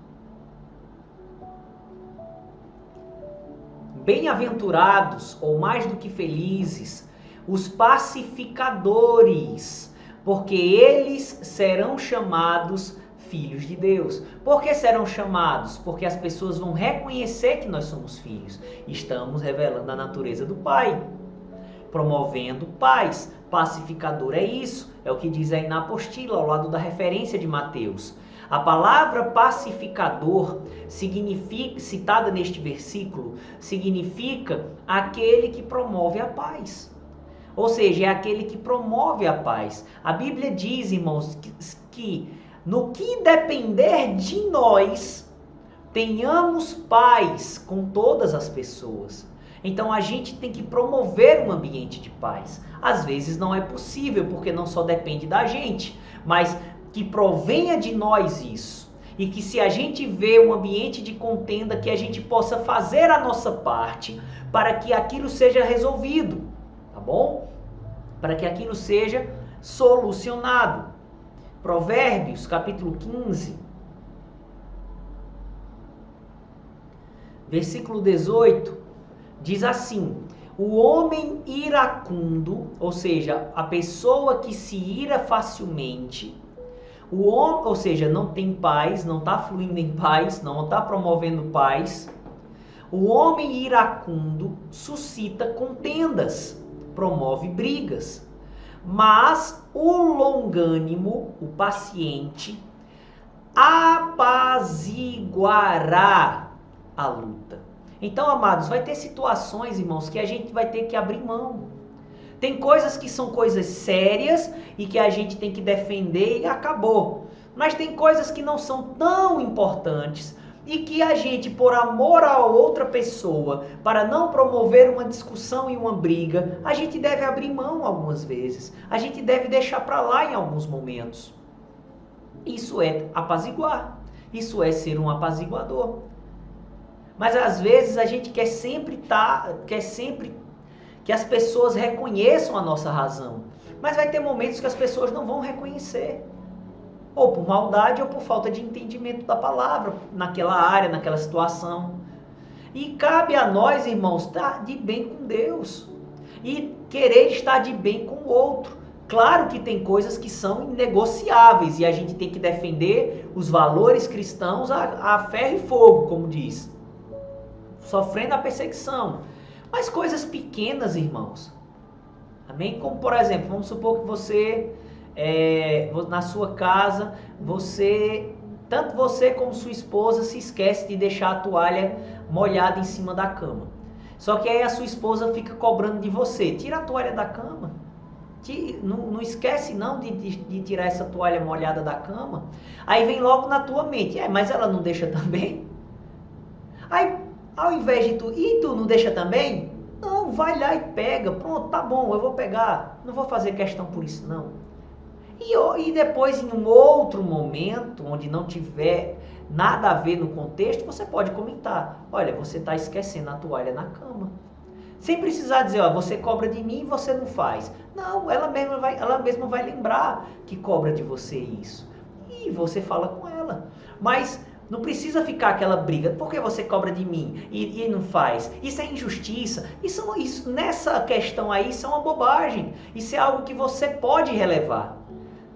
Bem-aventurados, ou mais do que felizes, os pacificadores, porque eles serão chamados filhos de Deus. Por que serão chamados? Porque as pessoas vão reconhecer que nós somos filhos. Estamos revelando a natureza do Pai, promovendo paz, pacificador. É isso, é o que diz aí na apostila, ao lado da referência de Mateus. A palavra pacificador, significa, citada neste versículo, significa aquele que promove a paz. Ou seja, é aquele que promove a paz. A Bíblia diz, irmãos, que no que depender de nós, tenhamos paz com todas as pessoas. Então a gente tem que promover um ambiente de paz. Às vezes não é possível, porque não só depende da gente, mas que provenha de nós isso. E que se a gente vê um ambiente de contenda, que a gente possa fazer a nossa parte para que aquilo seja resolvido, tá bom? Para que aquilo seja solucionado. Provérbios, capítulo 15, versículo 18, diz assim: o homem iracundo, ou seja, a pessoa que se ira facilmente, o homem, ou seja, não tem paz, não está fluindo em paz, não está promovendo paz. O homem iracundo suscita contendas, promove brigas. Mas o longânimo, o paciente, apaziguará a luta. Então, amados, vai ter situações, irmãos, que a gente vai ter que abrir mão. Tem coisas que são coisas sérias e que a gente tem que defender e acabou. Mas tem coisas que não são tão importantes e que a gente, por amor a outra pessoa, para não promover uma discussão e uma briga, a gente deve abrir mão algumas vezes. A gente deve deixar para lá em alguns momentos. Isso é apaziguar. Isso é ser um apaziguador. Mas às vezes a gente quer sempre que as pessoas reconheçam a nossa razão. Mas vai ter momentos que as pessoas não vão reconhecer. Ou por maldade ou por falta de entendimento da palavra naquela área, naquela situação. E cabe a nós, irmãos, estar de bem com Deus. E querer estar de bem com o outro. Claro que tem coisas que são inegociáveis e a gente tem que defender os valores cristãos a ferro e fogo, como diz. Sofrendo a perseguição. Mas coisas pequenas, irmãos. Amém? Como, por exemplo, vamos supor que você, na sua casa, tanto você como sua esposa se esquece de deixar a toalha molhada em cima da cama. Só que aí a sua esposa fica cobrando de você. Tira a toalha da cama. Não esquece não de tirar essa toalha molhada da cama. Aí vem logo na tua mente. Mas ela não deixa também? Aí, ao invés de tu não deixa também? Não, vai lá e pega. Pronto, tá bom, eu vou pegar. Não vou fazer questão por isso, não. E depois, em um outro momento, onde não tiver nada a ver no contexto, você pode comentar. Olha, você está esquecendo a toalha na cama. Sem precisar dizer, ó, você cobra de mim e você não faz. Não, ela mesma vai lembrar que cobra de você isso. E você fala com ela. Mas não precisa ficar aquela briga. Por que você cobra de mim e não faz? Isso é injustiça. Isso, nessa questão aí, isso é uma bobagem. Isso é algo que você pode relevar.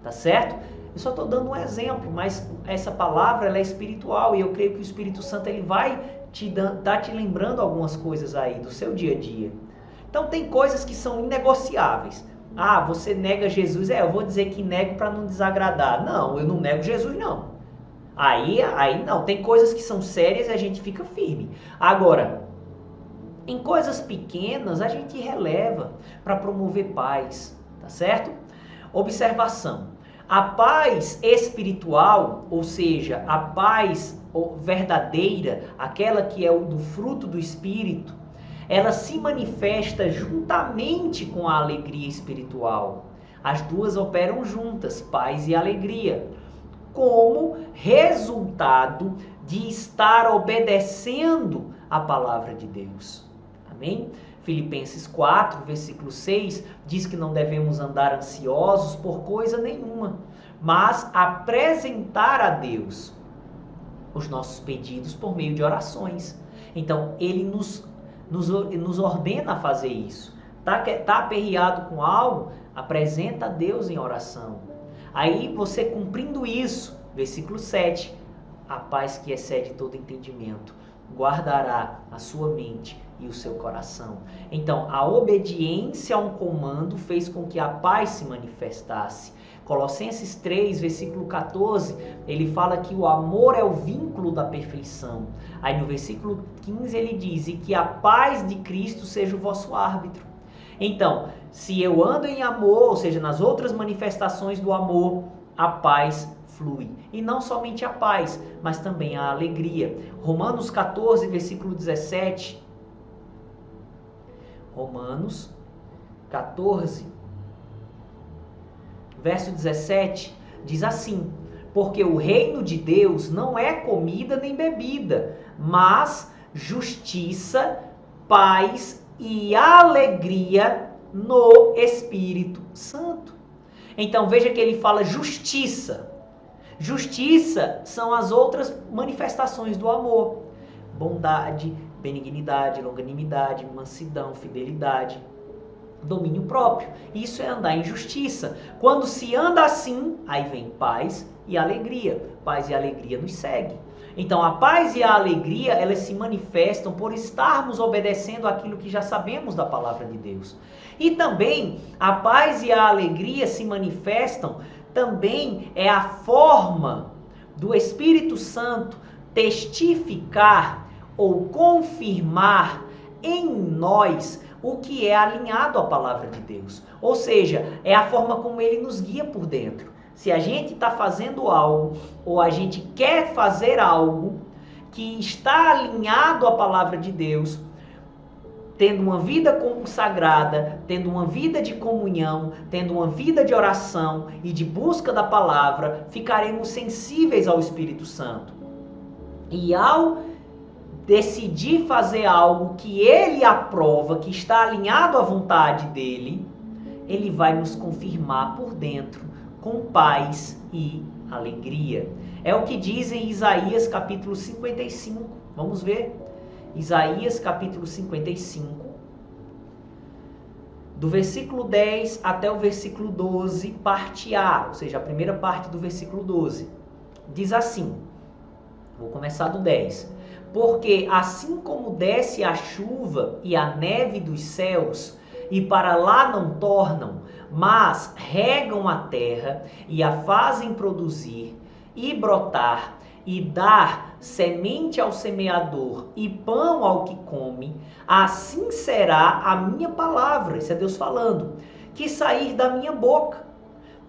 Tá certo? Eu só estou dando um exemplo, mas essa palavra ela é espiritual e eu creio que o Espírito Santo ele vai te lembrando algumas coisas aí do seu dia a dia. Então tem coisas que são inegociáveis. Ah, você nega Jesus. Eu vou dizer que nego para não desagradar. Não, eu não nego Jesus não. Aí não, tem coisas que são sérias e a gente fica firme. Agora, em coisas pequenas a gente releva para promover paz, tá certo? Observação. A paz espiritual, ou seja, a paz verdadeira, aquela que é do fruto do Espírito, ela se manifesta juntamente com a alegria espiritual. As duas operam juntas, paz e alegria, como resultado de estar obedecendo a palavra de Deus. Amém? Filipenses 4, versículo 6, diz que não devemos andar ansiosos por coisa nenhuma, mas apresentar a Deus os nossos pedidos por meio de orações. Então, ele nos ordena a fazer isso. Tá aperreado com algo? Apresenta a Deus em oração. Aí, você cumprindo isso, versículo 7, a paz que excede todo entendimento guardará a sua mente e o seu coração. Então, a obediência a um comando fez com que a paz se manifestasse. Colossenses 3, versículo 14, ele fala que o amor é o vínculo da perfeição. Aí no versículo 15 ele diz, e que a paz de Cristo seja o vosso árbitro. Então, se eu ando em amor, ou seja, nas outras manifestações do amor, a paz flui. E não somente a paz, mas também a alegria. Romanos 14, versículo 17. Romanos 14, verso 17, diz assim: porque o reino de Deus não é comida nem bebida, mas justiça, paz e alegria no Espírito Santo. Então veja que ele fala justiça. Justiça são as outras manifestações do amor. Bondade, benignidade, longanimidade, mansidão, fidelidade, domínio próprio. Isso é andar em justiça. Quando se anda assim, aí vem paz e alegria. Paz e alegria nos segue. Então a paz e a alegria, elas se manifestam por estarmos obedecendo aquilo que já sabemos da palavra de Deus. E também a paz e a alegria se manifestam, também é a forma do Espírito Santo testificar ou confirmar em nós o que é alinhado à palavra de Deus. Ou seja, é a forma como ele nos guia por dentro. Se a gente está fazendo algo, ou a gente quer fazer algo que está alinhado à palavra de Deus, tendo uma vida consagrada, tendo uma vida de comunhão, tendo uma vida de oração e de busca da palavra, ficaremos sensíveis ao Espírito Santo. E ao decidir fazer algo que ele aprova, que está alinhado à vontade dele, ele vai nos confirmar por dentro com paz e alegria. É o que diz em Isaías capítulo 55. Vamos ver? Isaías capítulo 55, do versículo 10 até o versículo 12, parte A, ou seja, a primeira parte do versículo 12. Diz assim, vou começar do 10. Porque assim como desce a chuva e a neve dos céus, e para lá não tornam, mas regam a terra e a fazem produzir e brotar, e dar semente ao semeador e pão ao que come, assim será a minha palavra, isso é Deus falando, que sair da minha boca.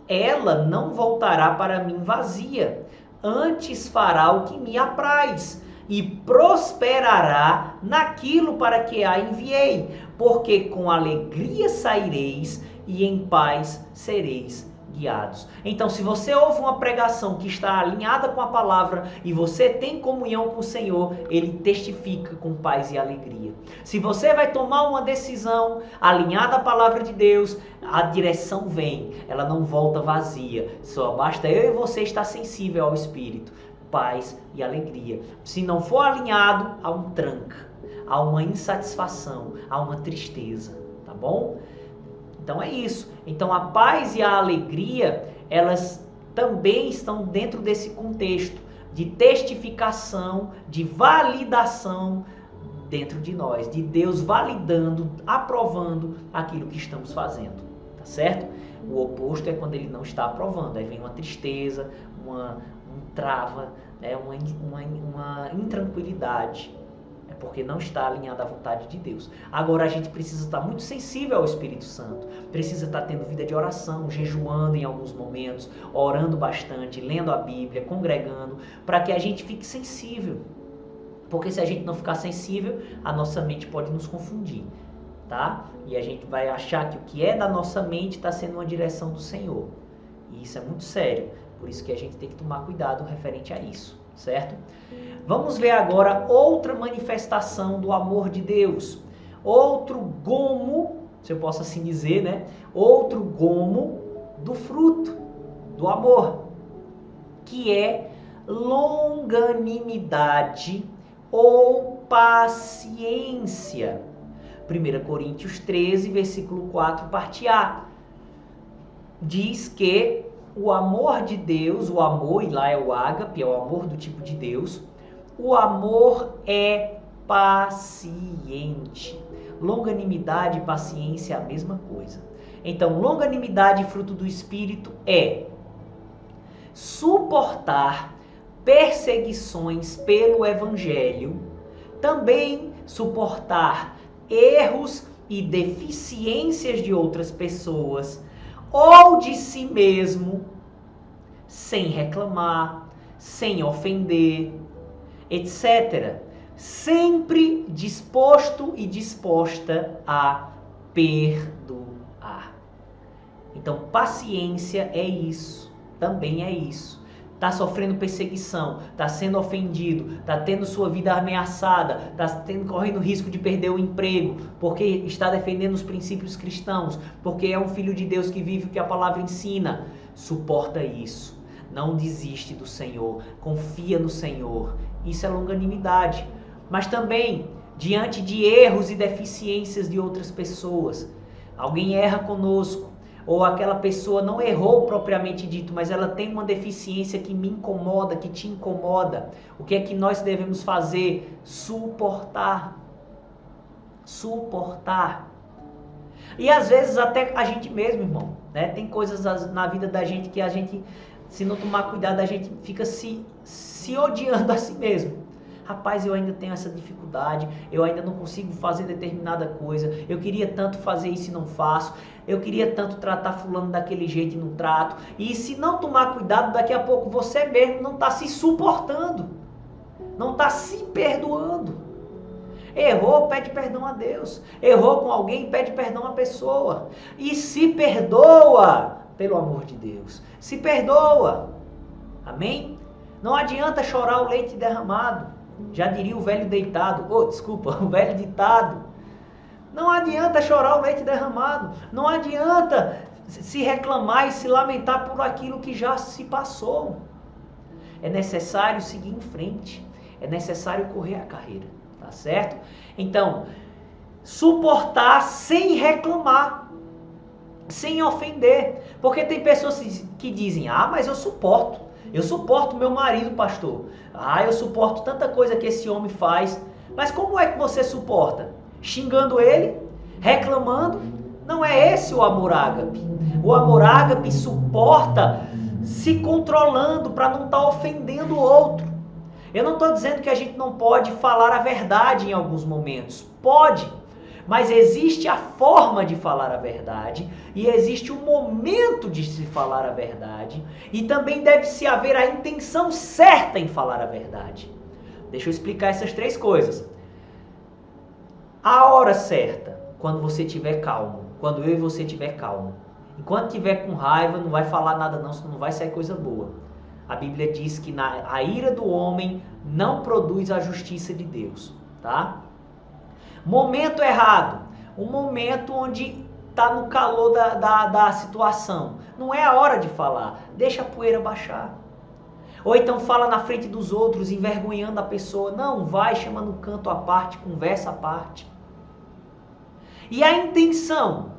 Ela não voltará para mim vazia, antes fará o que me apraz, e prosperará naquilo para que a enviei, porque com alegria saireis e em paz sereis guiados. Então, se você ouve uma pregação que está alinhada com a palavra e você tem comunhão com o Senhor, ele testifica com paz e alegria. Se você vai tomar uma decisão alinhada à palavra de Deus, a direção vem, ela não volta vazia. Só basta eu e você estar sensível ao Espírito. Paz e alegria. Se não for alinhado, há um tranca, há uma insatisfação, há uma tristeza, tá bom? Então é isso. Então a paz e a alegria, elas também estão dentro desse contexto de testificação, de validação dentro de nós, de Deus validando, aprovando aquilo que estamos fazendo, tá certo? O oposto é quando ele não está aprovando, aí vem uma tristeza, um trava, uma intranquilidade. É porque não está alinhado à vontade de Deus. Agora a gente precisa estar muito sensível ao Espírito Santo. Precisa estar tendo vida de oração, jejuando em alguns momentos, orando bastante, lendo a Bíblia, congregando, para que a gente fique sensível. Porque se a gente não ficar sensível, a nossa mente pode nos confundir, tá? E a gente vai achar que o que é da nossa mente está sendo uma direção do Senhor. E isso é muito sério. Por isso que a gente tem que tomar cuidado referente a isso, certo? Vamos ver agora outra manifestação do amor de Deus. Outro gomo, se eu posso assim dizer, né? Outro gomo do fruto do amor, que é longanimidade ou paciência. 1 Coríntios 13, versículo 4, parte A. Diz que o amor de Deus, o amor, e lá é o ágape, é o amor do tipo de Deus, o amor é paciente. Longanimidade e paciência é a mesma coisa. Então, longanimidade, fruto do Espírito, é suportar perseguições pelo Evangelho, também suportar erros e deficiências de outras pessoas ou de si mesmo, sem reclamar, sem ofender, etc. Sempre disposto e disposta a perdoar. Então, paciência é isso, também é isso. Está sofrendo perseguição, está sendo ofendido, está tendo sua vida ameaçada, está correndo risco de perder o emprego, porque está defendendo os princípios cristãos, porque é um filho de Deus que vive o que a palavra ensina. Suporta isso, não desiste do Senhor, confia no Senhor. Isso é longanimidade. Mas também, diante de erros e deficiências de outras pessoas, alguém erra conosco, ou aquela pessoa não errou propriamente dito, mas ela tem uma deficiência que me incomoda, que te incomoda. O que é que nós devemos fazer? Suportar. Suportar. E às vezes até a gente mesmo, irmão, né? Tem coisas na vida da gente que a gente, se não tomar cuidado, a gente fica se odiando a si mesmo. Rapaz, eu ainda tenho essa dificuldade, eu ainda não consigo fazer determinada coisa, eu queria tanto fazer isso e não faço, eu queria tanto tratar fulano daquele jeito e não trato. E se não tomar cuidado, daqui a pouco você mesmo não está se suportando, não está se perdoando. Errou, pede perdão a Deus. Errou com alguém, pede perdão à pessoa. E se perdoa, pelo amor de Deus. Se perdoa. Amém? Não adianta chorar o leite derramado. Já diria o velho deitado. O velho ditado. Não adianta chorar o leite derramado. Não adianta se reclamar e se lamentar por aquilo que já se passou. É necessário seguir em frente. É necessário correr a carreira. Tá certo? Então, suportar sem reclamar, sem ofender. Porque tem pessoas que dizem, mas eu suporto meu marido, pastor. Eu suporto tanta coisa que esse homem faz. Mas como é que você suporta? Xingando ele? Reclamando? Não é esse o amor ágape. O amor ágape suporta se controlando para não estar ofendendo o outro. Eu não estou dizendo que a gente não pode falar a verdade em alguns momentos. Pode. Mas existe a forma de falar a verdade e existe o momento de se falar a verdade e também deve-se haver a intenção certa em falar a verdade. Deixa eu explicar essas três coisas. A hora certa, quando você estiver calmo, quando eu e você estiver calmo. Enquanto estiver com raiva, não vai falar nada não, senão não vai sair coisa boa. A Bíblia diz que a ira do homem não produz a justiça de Deus, tá? Momento errado, um momento onde está no calor da situação. Não é a hora de falar, deixa a poeira baixar. Ou então fala na frente dos outros, envergonhando a pessoa. Não, vai, chama no canto à parte, conversa à parte. E a intenção?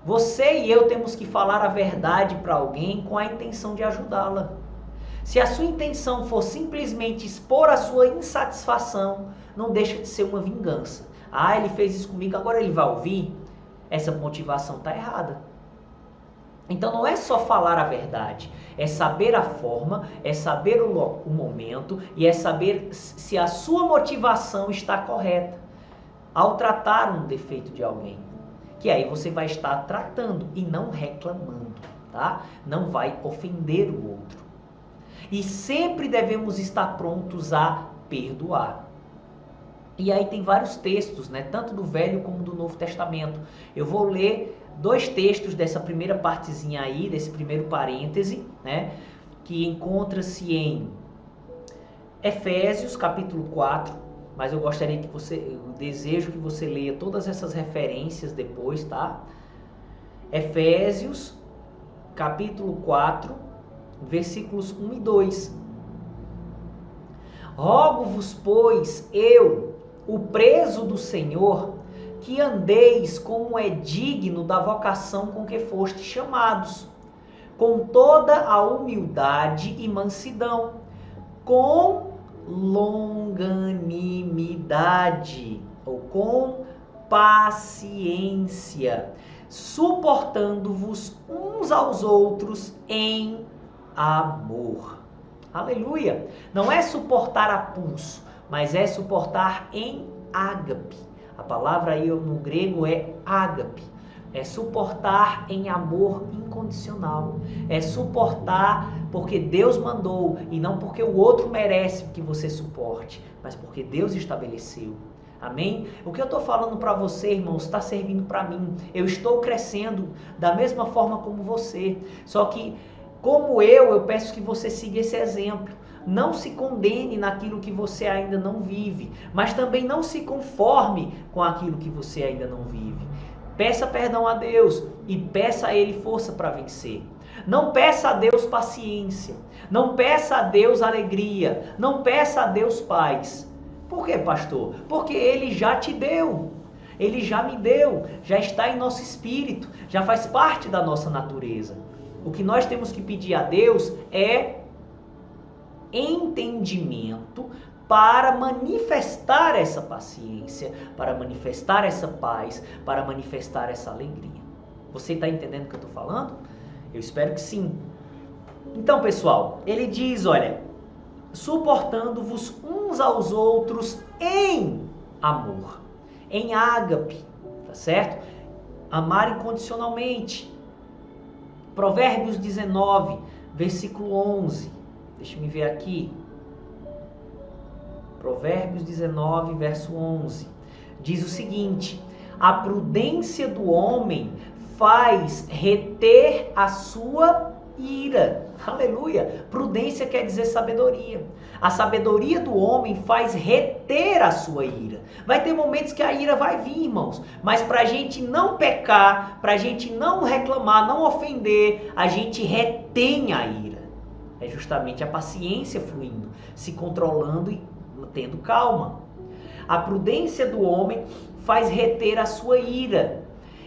Você e eu temos que falar a verdade para alguém com a intenção de ajudá-la. Se a sua intenção for simplesmente expor a sua insatisfação, não deixa de ser uma vingança. Ele fez isso comigo, agora ele vai ouvir? Essa motivação está errada. Então não é só falar a verdade, é saber a forma, é saber o momento e é saber se a sua motivação está correta ao tratar um defeito de alguém. Que aí você vai estar tratando e não reclamando, tá? Não vai ofender o outro. E sempre devemos estar prontos a perdoar. E aí tem vários textos, né? Tanto do Velho como do Novo Testamento. Eu vou ler 2 textos dessa primeira partezinha aí, desse primeiro parêntese, né? Que encontra-se em Efésios, capítulo 4. Mas eu desejo que você leia todas essas referências depois, tá? Efésios, capítulo 4, versículos 1 e 2. Rogo-vos, pois, eu, o preso do Senhor, que andeis como é digno da vocação com que fostes chamados, com toda a humildade e mansidão, com longanimidade, ou com paciência, suportando-vos uns aos outros em amor. Aleluia! Não é suportar a pulso, mas é suportar em ágape. A palavra aí no grego é ágape. É suportar em amor incondicional. É suportar porque Deus mandou e não porque o outro merece que você suporte, mas porque Deus estabeleceu. Amém? O que eu estou falando para você, irmãos, está servindo para mim. Eu estou crescendo da mesma forma como você. Só que, como eu peço que você siga esse exemplo. Não se condene naquilo que você ainda não vive, mas também não se conforme com aquilo que você ainda não vive. Peça perdão a Deus e peça a Ele força para vencer. Não peça a Deus paciência. Não peça a Deus alegria. Não peça a Deus paz. Por quê, pastor? Porque Ele já te deu. Ele já me deu. Já está em nosso espírito. Já faz parte da nossa natureza. O que nós temos que pedir a Deus é entendimento para manifestar essa paciência, para manifestar essa paz, para manifestar essa alegria. Você está entendendo o que eu estou falando? Eu espero que sim. Então, pessoal, ele diz, olha, suportando-vos uns aos outros em amor, em ágape, tá certo? Amar incondicionalmente. Provérbios 19, versículo 11. Deixa eu ver aqui. Provérbios 19, verso 11. Diz o seguinte: a prudência do homem faz reter a sua ira. Aleluia! Prudência quer dizer sabedoria. A sabedoria do homem faz reter a sua ira. Vai ter momentos que a ira vai vir, irmãos. Mas para a gente não pecar, para a gente não reclamar, não ofender, a gente retém a ira. É justamente a paciência fluindo, se controlando e tendo calma. A prudência do homem faz reter a sua ira.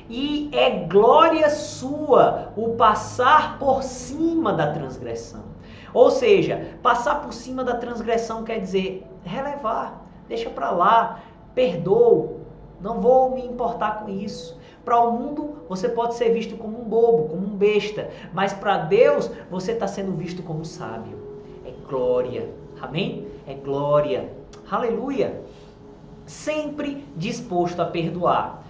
E é glória sua o passar por cima da transgressão. Ou seja, passar por cima da transgressão quer dizer relevar, deixa para lá, perdoo, não vou me importar com isso. Para o mundo, você pode ser visto como um bobo, como um besta, mas para Deus, você está sendo visto como sábio. É glória, amém? É glória, aleluia. Sempre disposto a perdoar.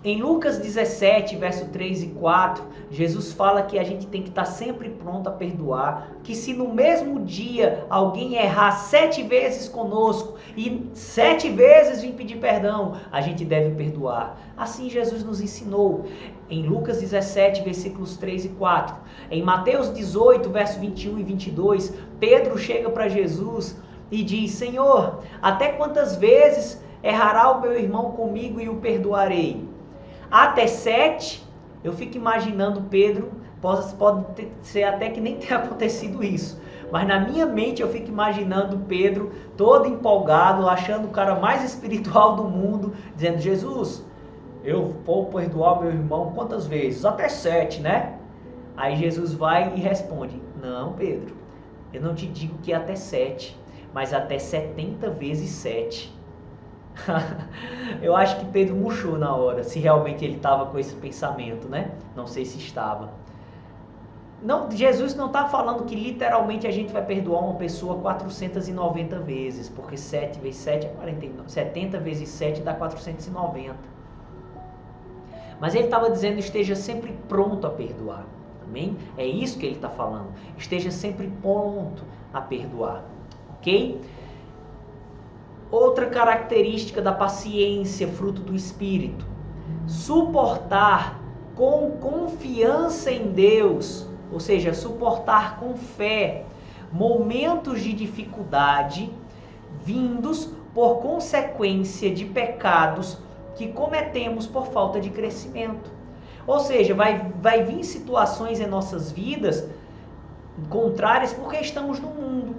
Em Lucas 17, verso 3 e 4, Jesus fala que a gente tem que estar sempre pronto a perdoar, que se no mesmo dia alguém errar 7 vezes conosco e 7 vezes vir pedir perdão, a gente deve perdoar. Assim Jesus nos ensinou em Lucas 17, versículos 3 e 4. Em Mateus 18, verso 21 e 22, Pedro chega para Jesus e diz: Senhor, até quantas vezes errará o meu irmão comigo e o perdoarei? Até 7, eu fico imaginando Pedro, pode ser até que nem tenha acontecido isso, mas na minha mente eu fico imaginando Pedro todo empolgado, achando o cara mais espiritual do mundo, dizendo: Jesus, eu vou perdoar o meu irmão quantas vezes? Até 7, né? Aí Jesus vai e responde: não, Pedro, eu não te digo que é até 7, mas até 70 vezes 7. Eu acho que Pedro murchou na hora, se realmente ele estava com esse pensamento, né? Não sei se estava. Não, Jesus não está falando que literalmente a gente vai perdoar uma pessoa 490 vezes, porque 7 vezes 7 é 49, 70 vezes 7 dá 490. Mas ele estava dizendo: esteja sempre pronto a perdoar. Amém? É isso que ele está falando. Esteja sempre pronto a perdoar. Ok? Outra característica da paciência, fruto do Espírito: suportar com confiança em Deus, ou seja, suportar com fé momentos de dificuldade vindos por consequência de pecados que cometemos por falta de crescimento. Ou seja, vai vir situações em nossas vidas contrárias porque estamos no mundo,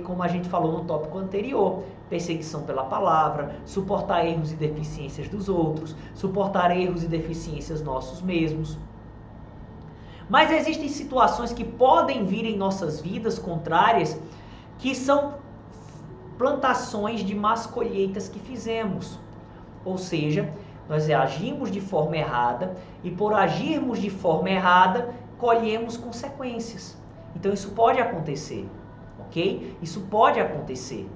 como a gente falou no tópico anterior, perseguição pela palavra, suportar erros e deficiências dos outros, suportar erros e deficiências nossos mesmos. Mas existem situações que podem vir em nossas vidas contrárias, que são plantações de más colheitas que fizemos. Ou seja, nós agimos de forma errada e por agirmos de forma errada, colhemos consequências. Então isso pode acontecer, ok? Isso pode acontecer.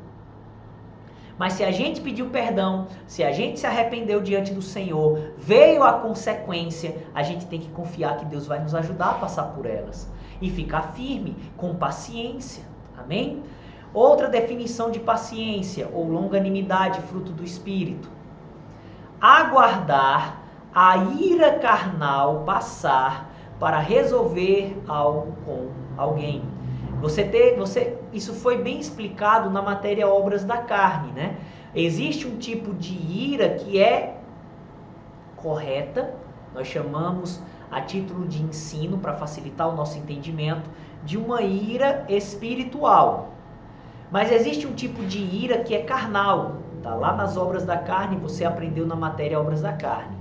Mas se a gente pediu perdão, se a gente se arrependeu diante do Senhor, veio a consequência, a gente tem que confiar que Deus vai nos ajudar a passar por elas. E ficar firme, com paciência. Amém? Outra definição de paciência ou longanimidade, fruto do Espírito. Aguardar a ira carnal passar para resolver algo com alguém. Isso foi bem explicado na matéria Obras da Carne, né? Existe um tipo de ira que é correta, nós chamamos, a título de ensino, para facilitar o nosso entendimento, de uma ira espiritual. Mas existe um tipo de ira que é carnal, tá lá nas Obras da Carne, você aprendeu na matéria Obras da Carne.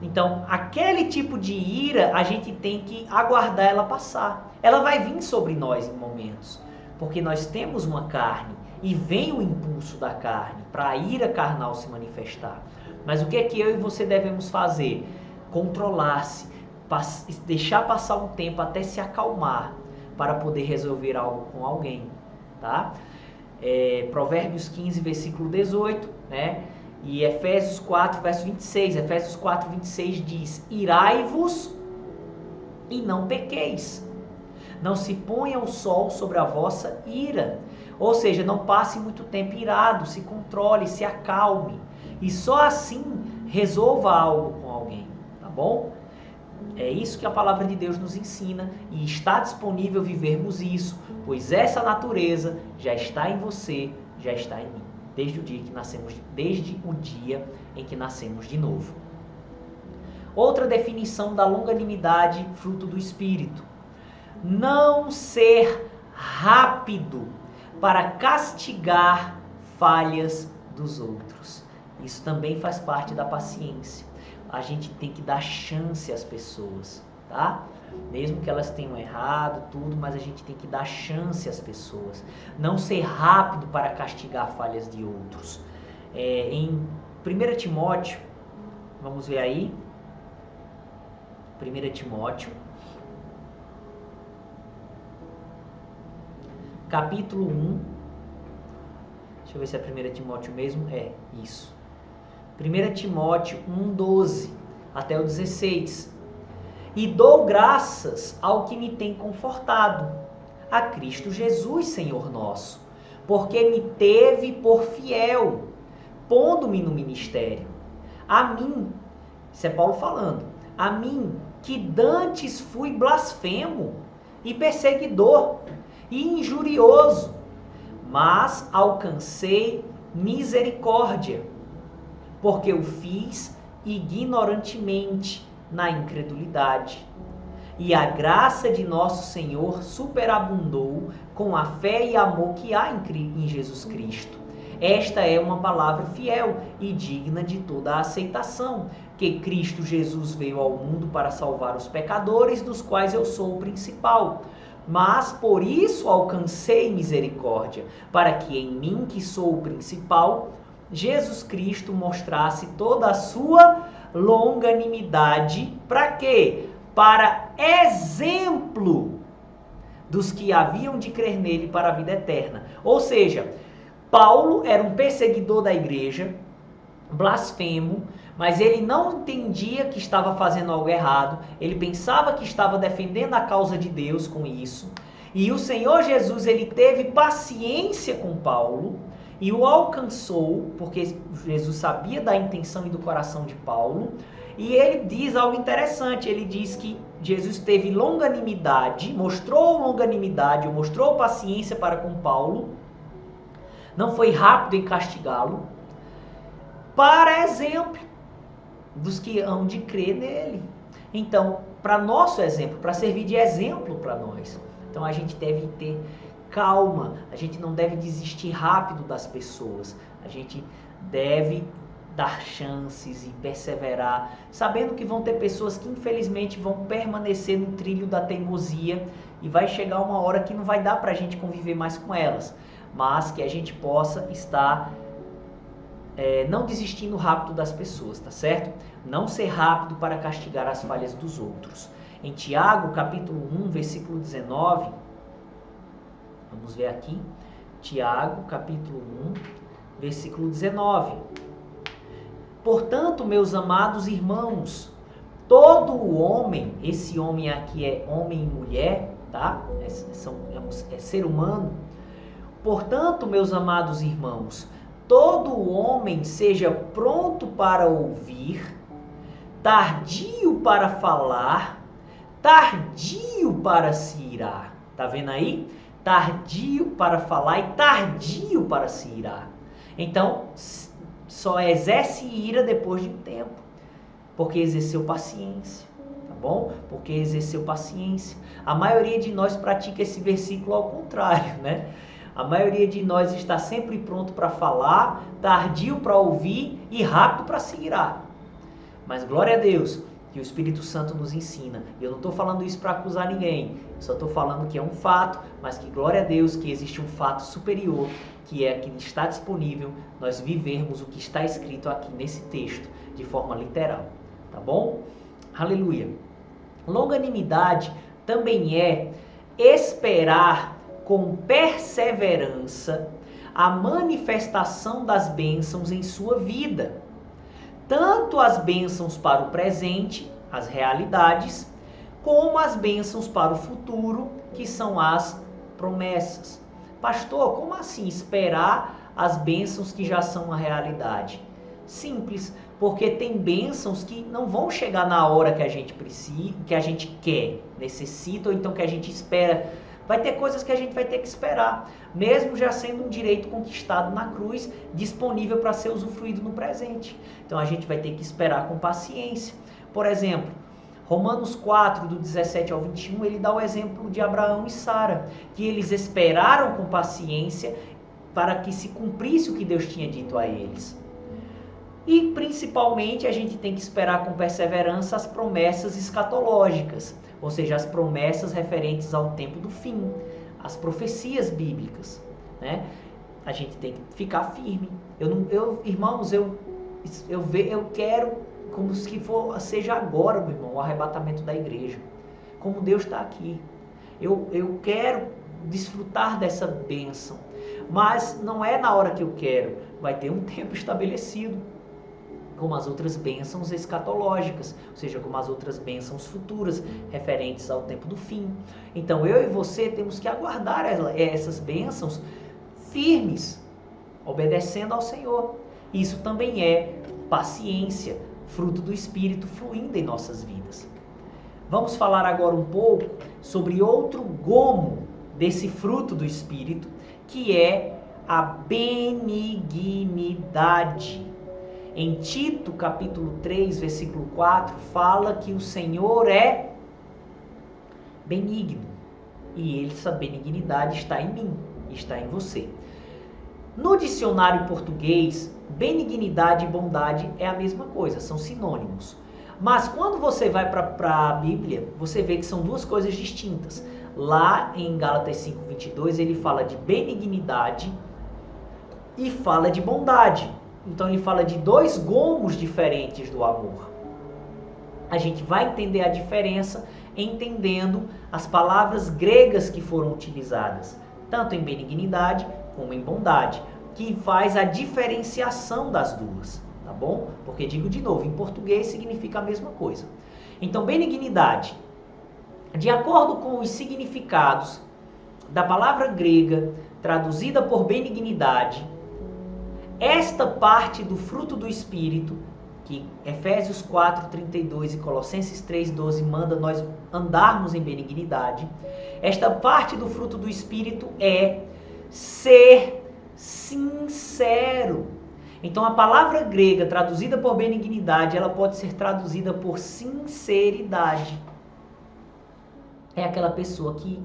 Então, aquele tipo de ira, a gente tem que aguardar ela passar. Ela vai vir sobre nós em momentos, porque nós temos uma carne e vem o impulso da carne para a ira carnal se manifestar. Mas o que é que eu e você devemos fazer? Controlar-se, deixar passar um tempo até se acalmar para poder resolver algo com alguém, tá? Provérbios 15, versículo 18, né? E Efésios 4, verso 26. Efésios 4, 26 diz: irai-vos e não pequeis. Não se ponha o sol sobre a vossa ira. Ou seja, não passe muito tempo irado, se controle, se acalme. E só assim resolva algo com alguém, tá bom? É isso que a palavra de Deus nos ensina e está disponível vivermos isso, pois essa natureza já está em você, já está em mim. Desde o dia em que nascemos de novo. Outra definição da longanimidade, fruto do Espírito. Não ser rápido para castigar falhas dos outros. Isso também faz parte da paciência. A gente tem que dar chance às pessoas, tá? Mesmo que elas tenham errado, tudo, mas a gente tem que dar chance às pessoas. Não ser rápido para castigar falhas de outros. Em 1 Timóteo, vamos ver aí. 1 Timóteo, capítulo 1. Deixa eu ver se é 1 Timóteo mesmo. É, isso. 1 Timóteo 1:12 até o 16. E dou graças ao que me tem confortado, a Cristo Jesus, Senhor nosso, porque me teve por fiel, pondo-me no ministério. A mim, isso é Paulo falando, a mim que dantes fui blasfemo e perseguidor e injurioso, mas alcancei misericórdia, porque o fiz ignorantemente, na incredulidade. E a graça de nosso Senhor superabundou com a fé e amor que há em Jesus Cristo. Esta é uma palavra fiel e digna de toda a aceitação, que Cristo Jesus veio ao mundo para salvar os pecadores, dos quais eu sou o principal. Mas por isso alcancei misericórdia, para que em mim, que sou o principal, Jesus Cristo mostrasse toda a sua longanimidade. Para quê? Para exemplo dos que haviam de crer nele para a vida eterna. Ou seja, Paulo era um perseguidor da igreja, blasfemo, mas ele não entendia que estava fazendo algo errado, ele pensava que estava defendendo a causa de Deus com isso, e o Senhor Jesus, ele teve paciência com Paulo, e o alcançou, porque Jesus sabia da intenção e do coração de Paulo, e ele diz algo interessante, ele diz que Jesus teve longanimidade, mostrou paciência para com Paulo, não foi rápido em castigá-lo, para exemplo dos que hão de crer nele. Então, para nosso exemplo, para servir de exemplo para nós. Então a gente deve ter calma, a gente não deve desistir rápido das pessoas, a gente deve dar chances e perseverar, sabendo que vão ter pessoas que infelizmente vão permanecer no trilho da teimosia, e vai chegar uma hora que não vai dar para a gente conviver mais com elas, mas que a gente possa estar não desistindo rápido das pessoas, tá certo? Não ser rápido para castigar as falhas dos outros. Em Tiago, capítulo 1, versículo 19, vamos ver aqui, Tiago, capítulo 1, versículo 19. Portanto, meus amados irmãos, todo homem, esse homem aqui é homem e mulher, tá? É ser humano. Portanto, meus amados irmãos, todo homem seja pronto para ouvir, tardio para falar, tardio para se irar. Tá vendo aí? Tardio para falar e tardio para se irar. Então, só exerce ira depois de um tempo, porque exerceu paciência, tá bom? Porque exerceu paciência. A maioria de nós pratica esse versículo ao contrário, né? A maioria de nós está sempre pronto para falar, tardio para ouvir e rápido para se irar. Mas glória a Deus que o Espírito Santo nos ensina. Eu não estou falando isso para acusar ninguém, eu só estou falando que é um fato, mas que glória a Deus que existe um fato superior, que é que está disponível nós vivermos o que está escrito aqui nesse texto, de forma literal, tá bom? Aleluia. Longanimidade também é esperar com perseverança a manifestação das bênçãos em sua vida. Tanto as bênçãos para o presente, as realidades, como as bênçãos para o futuro, que são as promessas. Pastor, como assim esperar as bênçãos que já são a realidade? Simples, porque tem bênçãos que não vão chegar na hora que a gente precisa, que a gente quer, necessita, ou então que a gente espera. Vai ter coisas que a gente vai ter que esperar, mesmo já sendo um direito conquistado na cruz, disponível para ser usufruído no presente. Então a gente vai ter que esperar com paciência. Por exemplo, Romanos 4, do 17 ao 21, ele dá o exemplo de Abraão e Sara, que eles esperaram com paciência para que se cumprisse o que Deus tinha dito a eles. E principalmente a gente tem que esperar com perseverança as promessas escatológicas, ou seja, as promessas referentes ao tempo do fim, as profecias bíblicas, né? A gente tem que ficar firme. Irmãos, eu quero como se seja agora, meu irmão, o arrebatamento da igreja. Como Deus está aqui. Eu quero desfrutar dessa bênção, mas não é na hora que eu quero. Vai ter um tempo estabelecido, como as outras bênçãos escatológicas, ou seja, como as outras bênçãos futuras, referentes ao tempo do fim. Então, eu e você temos que aguardar essas bênçãos firmes, obedecendo ao Senhor. Isso também é paciência, fruto do Espírito fluindo em nossas vidas. Vamos falar agora um pouco sobre outro gomo desse fruto do Espírito, que é a benignidade. Em Tito, capítulo 3, versículo 4, fala que o Senhor é benigno. E essa benignidade está em mim, está em você. No dicionário português, benignidade e bondade é a mesma coisa, são sinônimos. Mas quando você vai para a Bíblia, você vê que são duas coisas distintas. Lá em Gálatas 5:22, ele fala de benignidade e fala de bondade. Então ele fala de dois gomos diferentes do amor. A gente vai entender a diferença entendendo as palavras gregas que foram utilizadas, tanto em benignidade como em bondade, que faz a diferenciação das duas, tá bom? Porque digo de novo, em português significa a mesma coisa. Então, benignidade, de acordo com os significados da palavra grega traduzida por benignidade, esta parte do fruto do Espírito, que Efésios 4:32 e Colossenses 3:12 manda nós andarmos em benignidade, esta parte do fruto do Espírito é ser sincero. Então a palavra grega traduzida por benignidade, ela pode ser traduzida por sinceridade. É aquela pessoa que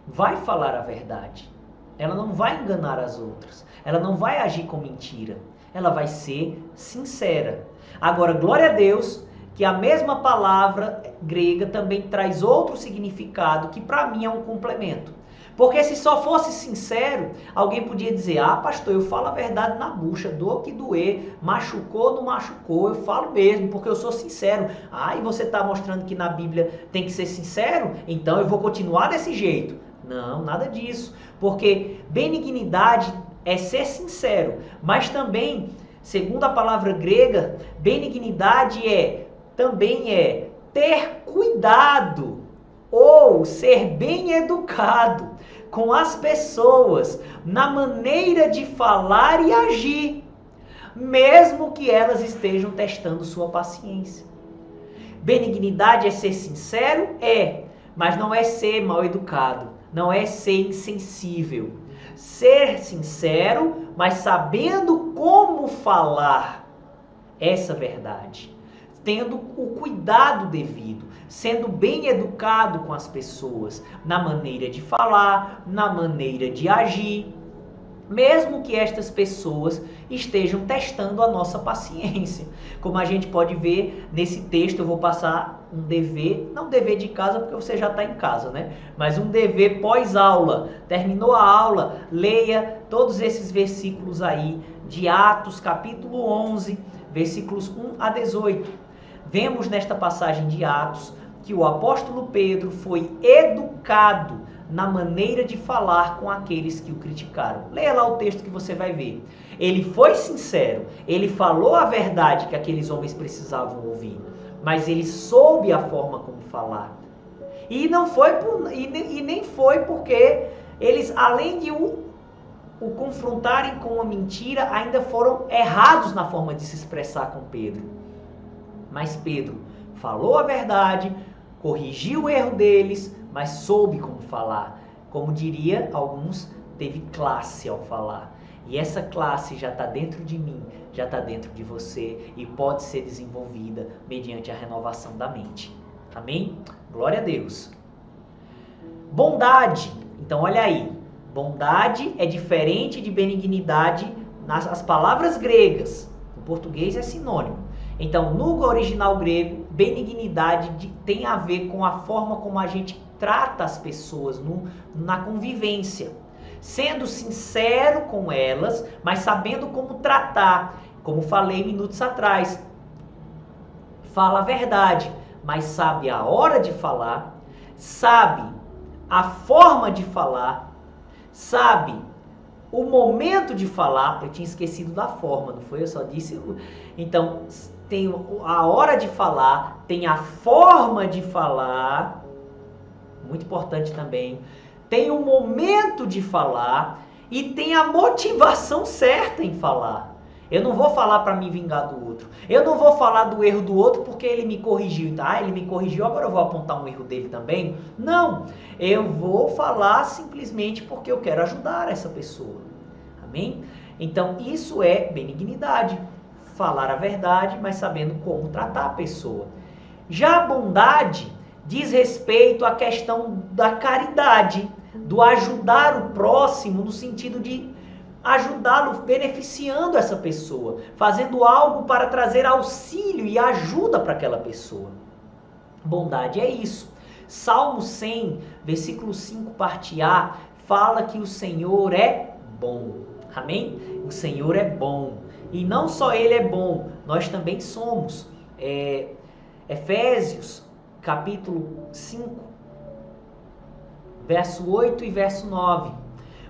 vai falar a verdade. Ela não vai enganar as outras. Ela não vai agir com mentira. Ela vai ser sincera. Agora, glória a Deus que a mesma palavra grega também traz outro significado que para mim é um complemento. Porque se só fosse sincero, alguém podia dizer: ah, pastor, eu falo a verdade na bucha, doa que doer, machucou, não machucou, eu falo mesmo, porque eu sou sincero. Ah, e você está mostrando que na Bíblia tem que ser sincero? Então eu vou continuar desse jeito. Não, nada disso. Porque benignidade é ser sincero, mas também, segundo a palavra grega, benignidade também é ter cuidado ou ser bem educado com as pessoas na maneira de falar e agir, mesmo que elas estejam testando sua paciência. Benignidade é ser sincero? Mas não é ser mal educado, não é ser insensível. Ser sincero, mas sabendo como falar essa verdade, tendo o cuidado devido, sendo bem educado com as pessoas, na maneira de falar, na maneira de agir, mesmo que estas pessoas estejam testando a nossa paciência. Como a gente pode ver nesse texto, eu vou passar um dever, não dever de casa porque você já está em casa, né? Mas um dever pós-aula. Terminou a aula, leia todos esses versículos aí de Atos, capítulo 11, versículos 1 a 18. Vemos nesta passagem de Atos que o apóstolo Pedro foi educado na maneira de falar com aqueles que o criticaram. Leia lá o texto que você vai ver. Ele foi sincero, ele falou a verdade que aqueles homens precisavam ouvir, mas ele soube a forma como falar. E não foi nem foi porque eles, além de o confrontarem com uma mentira, ainda foram errados na forma de se expressar com Pedro. Mas Pedro falou a verdade, corrigiu o erro deles, mas soube como falar. Como diria alguns, teve classe ao falar. E essa classe já está dentro de mim, já está dentro de você e pode ser desenvolvida mediante a renovação da mente. Amém? Glória a Deus. Bondade. Então olha aí. Bondade é diferente de benignidade nas palavras gregas. No português é sinônimo. Então, no original grego, benignidade tem a ver com a forma como a gente trata as pessoas na convivência. Sendo sincero com elas, mas sabendo como tratar. Como falei minutos atrás. Fala a verdade, mas sabe a hora de falar, sabe a forma de falar, sabe o momento de falar. Eu tinha esquecido da forma, não foi? Eu só disse. Então, tem a hora de falar, tem a forma de falar, muito importante também, tem o momento de falar e tem a motivação certa em falar. Eu não vou falar para me vingar do outro, eu não vou falar do erro do outro porque ele me corrigiu, tá? Ele me corrigiu, agora eu vou apontar um erro dele também. Não, eu vou falar simplesmente porque eu quero ajudar essa pessoa, amém? Então isso é benignidade. Falar a verdade, mas sabendo como tratar a pessoa. Já a bondade diz respeito à questão da caridade, do ajudar o próximo no sentido de ajudá-lo, beneficiando essa pessoa, fazendo algo para trazer auxílio e ajuda para aquela pessoa. Bondade é isso. Salmo 100, versículo 5, parte A, fala que o Senhor é bom. Amém? O Senhor é bom. E não só Ele é bom, nós também somos. Efésios, capítulo 5, verso 8 e verso 9.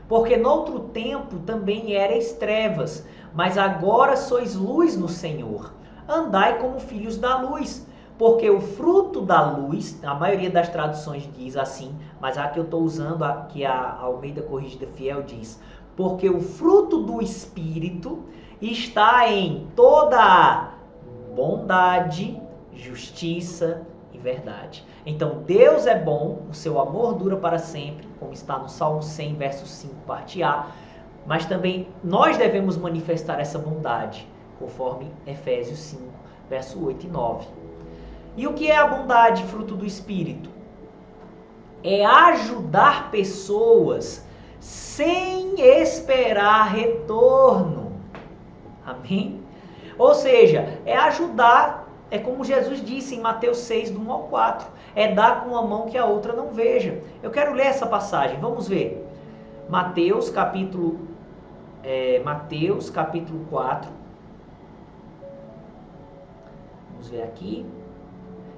Porque noutro tempo também erais trevas, mas agora sois luz no Senhor. Andai como filhos da luz, porque o fruto da luz, a maioria das traduções diz assim, mas a que eu estou usando, aqui a Almeida Corrigida Fiel diz, porque o fruto do Espírito está em toda a bondade, justiça e verdade. Então Deus é bom, o seu amor dura para sempre, como está no Salmo 100, verso 5, parte A. Mas também nós devemos manifestar essa bondade, conforme Efésios 5, verso 8 e 9. E o que é a bondade, fruto do Espírito? É ajudar pessoas sem esperar retorno. Amém? Ou seja, é ajudar é como Jesus disse em Mateus 6, do 1 ao 4. É dar com uma mão que a outra não veja. Eu quero ler essa passagem, vamos ver. Mateus capítulo 4. Vamos ver aqui.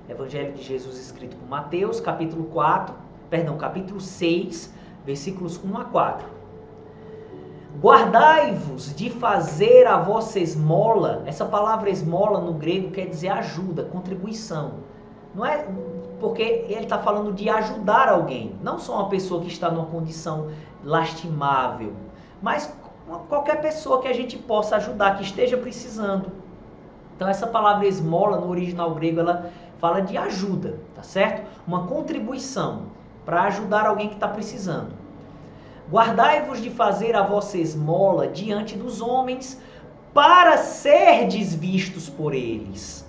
Evangelho de Jesus escrito por Mateus, capítulo 6, versículos 1 a 4. Guardai-vos de fazer a vossa esmola. Essa palavra esmola no grego quer dizer ajuda, contribuição. Não é porque ele está falando de ajudar alguém, não só uma pessoa que está numa condição lastimável, mas qualquer pessoa que a gente possa ajudar, que esteja precisando. Então essa palavra esmola no original grego, ela fala de ajuda, tá certo? Uma contribuição para ajudar alguém que está precisando. Guardai-vos de fazer a vossa esmola diante dos homens, para serdes vistos por eles.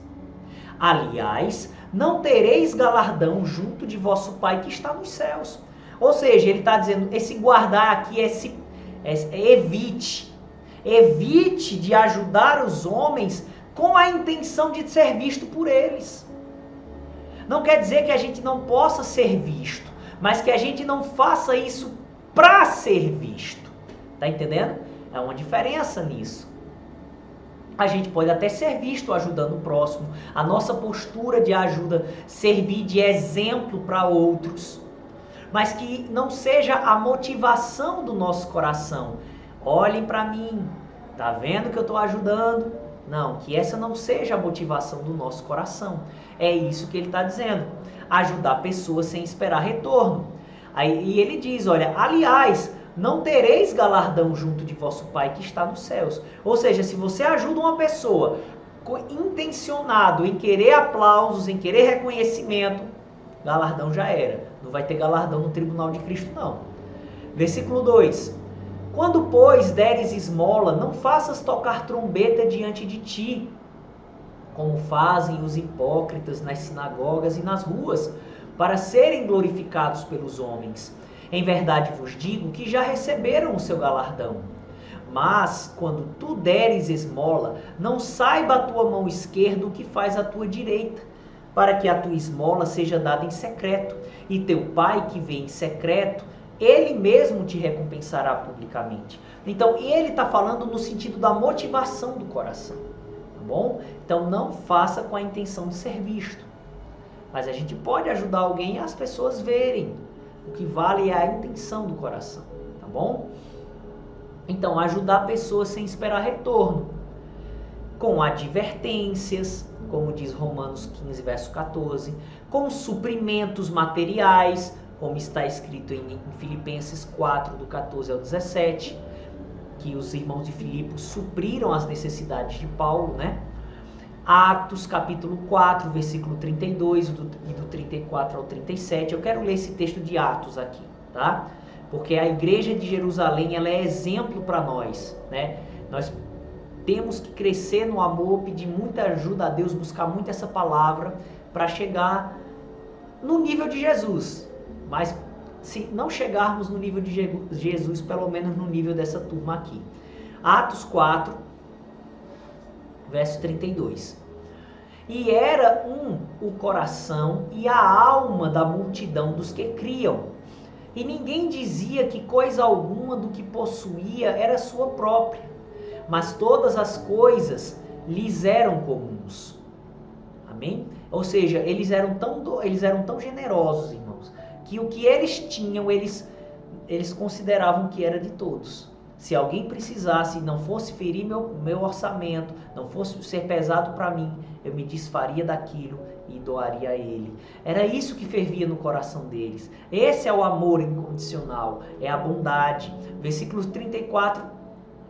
Aliás, não tereis galardão junto de vosso Pai que está nos céus. Ou seja, ele está dizendo, esse guardar aqui evite. Evite de ajudar os homens com a intenção de ser visto por eles. Não quer dizer que a gente não possa ser visto, mas que a gente não faça isso para ser visto. Tá entendendo? É uma diferença nisso. A gente pode até ser visto ajudando o próximo. A nossa postura de ajuda servir de exemplo para outros. Mas que não seja a motivação do nosso coração. Olhem para mim. Tá vendo que eu estou ajudando? Não, que essa não seja a motivação do nosso coração. É isso que ele está dizendo. Ajudar pessoas sem esperar retorno. E ele diz, olha, aliás, não tereis galardão junto de vosso Pai que está nos céus. Ou seja, se você ajuda uma pessoa intencionado em querer aplausos, em querer reconhecimento, galardão já era. Não vai ter galardão no tribunal de Cristo, não. Versículo 2. Quando, pois, deres esmola, não faças tocar trombeta diante de ti, como fazem os hipócritas nas sinagogas e nas ruas, para serem glorificados pelos homens. Em verdade vos digo que já receberam o seu galardão. Mas, quando tu deres esmola, não saiba a tua mão esquerda o que faz a tua direita, para que a tua esmola seja dada em secreto, e teu Pai que vê em secreto, ele mesmo te recompensará publicamente. Então, ele está falando no sentido da motivação do coração, tá bom? Então, não faça com a intenção de ser visto. Mas a gente pode ajudar alguém e as pessoas verem. O que vale é a intenção do coração, tá bom? Então, ajudar pessoas sem esperar retorno. Com advertências, como diz Romanos 15, verso 14. Com suprimentos materiais, como está escrito em Filipenses 4, do 14 ao 17. Que os irmãos de Filipos supriram as necessidades de Paulo, né? Atos, capítulo 4, versículo 32 e do 34 ao 37. Eu quero ler esse texto de Atos aqui, tá? Porque a igreja de Jerusalém, ela é exemplo para nós, né? Nós temos que crescer no amor, pedir muita ajuda a Deus, buscar muito essa palavra para chegar no nível de Jesus. Mas se não chegarmos no nível de Jesus, pelo menos no nível dessa turma aqui. Atos 4, verso 32. E era o coração e a alma da multidão dos que criam. E ninguém dizia que coisa alguma do que possuía era sua própria, mas todas as coisas lhes eram comuns. Amém? Ou seja, eles eram tão generosos, irmãos, que o que eles tinham, eles consideravam que era de todos. Se alguém precisasse, não fosse ferir meu orçamento, não fosse ser pesado para mim, eu me desfaria daquilo e doaria a ele. Era isso que fervia no coração deles. Esse é o amor incondicional, é a bondade. Versículos 34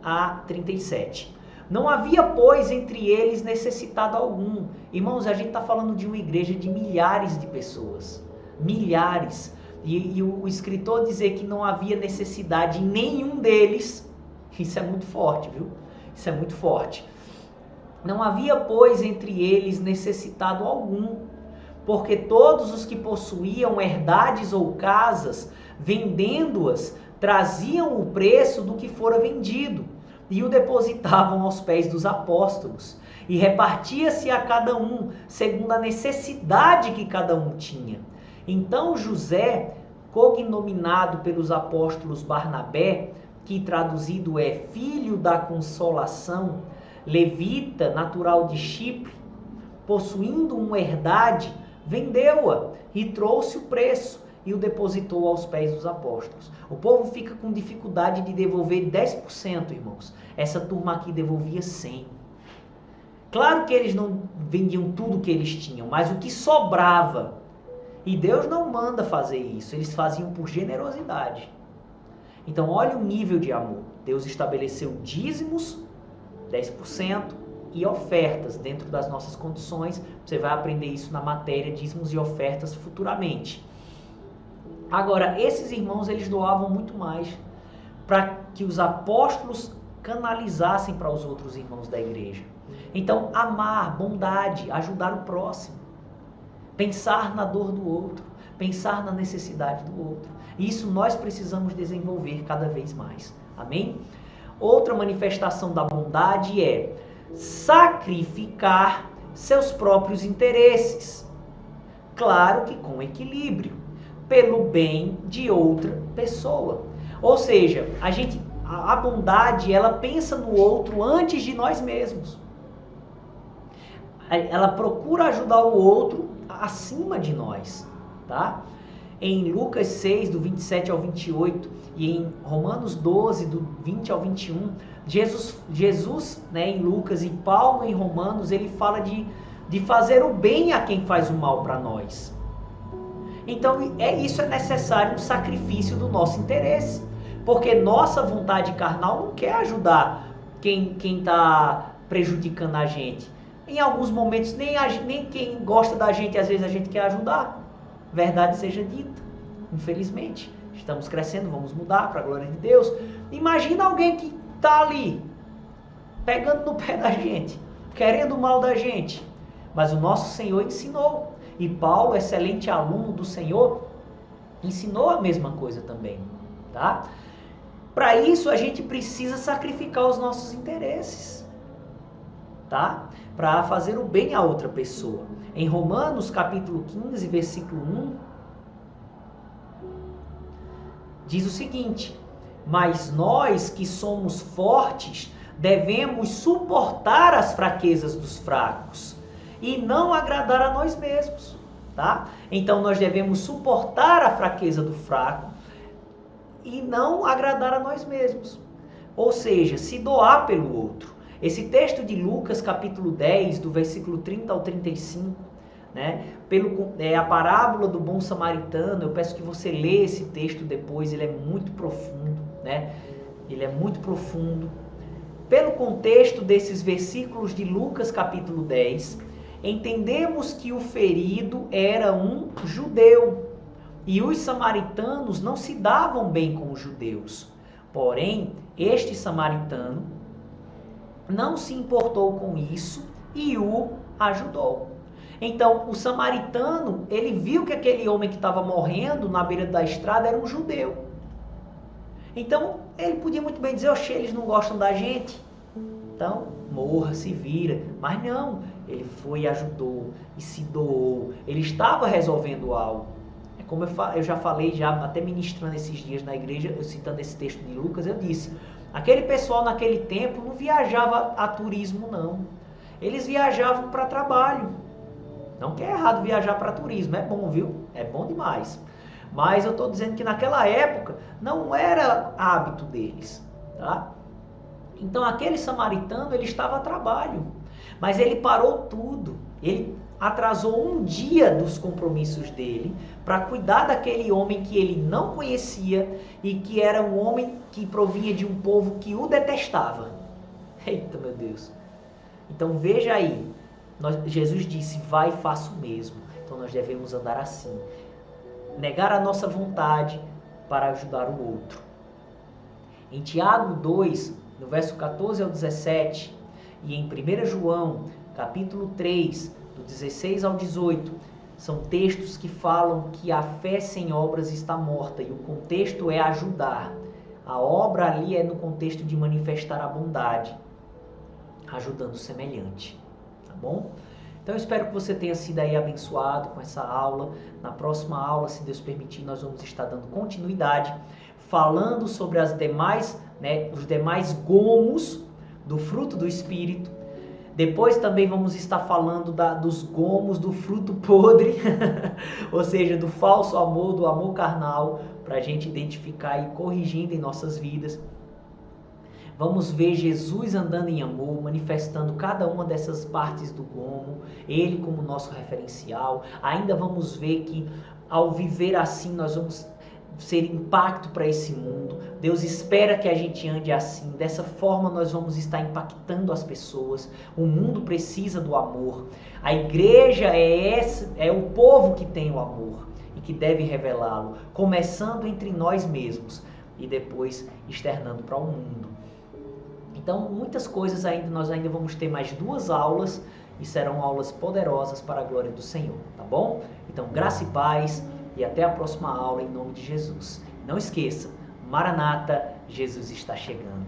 a 37. Não havia, pois, entre eles necessitado algum. Irmãos, a gente está falando de uma igreja de milhares de pessoas. Milhares. E o escritor dizer que não havia necessidade em nenhum deles, isso é muito forte, viu? Isso é muito forte. Não havia, pois, entre eles necessitado algum, porque todos os que possuíam herdades ou casas, vendendo-as, traziam o preço do que fora vendido e o depositavam aos pés dos apóstolos. e repartia-se a cada um segundo a necessidade que cada um tinha. Então José, cognominado pelos apóstolos Barnabé, que traduzido é filho da consolação, levita, natural de Chipre, possuindo uma herdade, vendeu-a e trouxe o preço e o depositou aos pés dos apóstolos. O povo fica com dificuldade de devolver 10%, irmãos. Essa turma aqui devolvia 100%. Claro que eles não vendiam tudo que eles tinham, mas o que sobrava. E Deus não manda fazer isso, eles faziam por generosidade. Então olha o nível de amor. Deus estabeleceu dízimos, 10%, e ofertas dentro das nossas condições. Você vai aprender isso na matéria dízimos e ofertas futuramente. Agora, esses irmãos, eles doavam muito mais para que os apóstolos canalizassem para os outros irmãos da igreja. Então, amar, bondade, ajudar o próximo, pensar na dor do outro, pensar na necessidade do outro. Isso nós precisamos desenvolver cada vez mais. Amém? Outra manifestação da bondade é sacrificar seus próprios interesses. Claro que com equilíbrio, pelo bem de outra pessoa. Ou seja, a bondade, ela pensa no outro antes de nós mesmos. Ela procura ajudar o outro acima de nós, tá? Em Lucas 6, do 27 ao 28, e em Romanos 12, do 20 ao 21, Jesus, né, em Lucas, e Paulo em Romanos, ele fala de fazer o bem a quem faz o mal para nós. Então, isso é necessário um sacrifício do nosso interesse, porque nossa vontade carnal não quer ajudar quem está prejudicando a gente. Em alguns momentos, nem quem gosta da gente, às vezes a gente quer ajudar. Verdade seja dita. Infelizmente, estamos crescendo, vamos mudar para a glória de Deus. Imagina alguém que está ali, pegando no pé da gente, querendo o mal da gente. Mas o nosso Senhor ensinou. E Paulo, excelente aluno do Senhor, ensinou a mesma coisa também. Tá? Para isso, a gente precisa sacrificar os nossos interesses. Tá? Para fazer o bem a outra pessoa. Em Romanos capítulo 15, versículo 1, diz o seguinte: mas nós que somos fortes, devemos suportar as fraquezas dos fracos e não agradar a nós mesmos. Tá? Então nós devemos suportar a fraqueza do fraco e não agradar a nós mesmos. Ou seja, se doar pelo outro. Esse texto de Lucas, capítulo 10, do versículo 30 ao 35, né? A parábola do bom samaritano, eu peço que você leia esse texto depois, ele é muito profundo, né? Ele é muito profundo. Pelo contexto desses versículos de Lucas, capítulo 10, entendemos que o ferido era um judeu, e os samaritanos não se davam bem com os judeus. Porém, este samaritano não se importou com isso e o ajudou. Então, o samaritano, ele viu que aquele homem que estava morrendo na beira da estrada era um judeu. Então, ele podia muito bem dizer: oxe, eles não gostam da gente, então morra, se vira. Mas não, ele foi e ajudou e se doou. Ele estava resolvendo algo. É como eu já falei, já até ministrando esses dias na igreja, eu citando esse texto de Lucas, eu disse: aquele pessoal naquele tempo não viajava a turismo, não. Eles viajavam para trabalho. Não que é errado viajar para turismo, é bom, viu? É bom demais. Mas eu estou dizendo que naquela época não era hábito deles, tá? Então aquele samaritano, ele estava a trabalho, mas ele parou tudo. Ele atrasou um dia dos compromissos dele para cuidar daquele homem que ele não conhecia e que era um homem que provinha de um povo que o detestava. Eita, meu Deus! Então veja aí, Jesus disse: vai e faça o mesmo. Então nós devemos andar assim, negar a nossa vontade para ajudar o outro. Em Tiago 2, no verso 14 ao 17, e em 1 João, capítulo 3, do 16 ao 18, são textos que falam que a fé sem obras está morta, e o contexto é ajudar. A obra ali é no contexto de manifestar a bondade, ajudando o semelhante. bom? Então eu espero que você tenha sido aí abençoado com essa aula. Na próxima aula, se Deus permitir, nós vamos estar dando continuidade, falando sobre os demais gomos do fruto do Espírito. Depois também vamos estar falando dos gomos do fruto podre, ou seja, do falso amor, do amor carnal, para a gente identificar e corrigindo em nossas vidas. Vamos ver Jesus andando em amor, manifestando cada uma dessas partes do gomo, Ele como nosso referencial. Ainda vamos ver que ao viver assim nós vamos ser impacto para esse mundo. Deus espera que a gente ande assim. Dessa forma nós vamos estar impactando as pessoas. O mundo precisa do amor. A igreja é o povo que tem o amor e que deve revelá-lo, começando entre nós mesmos e depois externando para o mundo. Então, muitas coisas nós ainda vamos ter mais 2 aulas e serão aulas poderosas para a glória do Senhor, tá bom? Então, graça e paz e até a próxima aula em nome de Jesus. Não esqueça, Maranata, Jesus está chegando.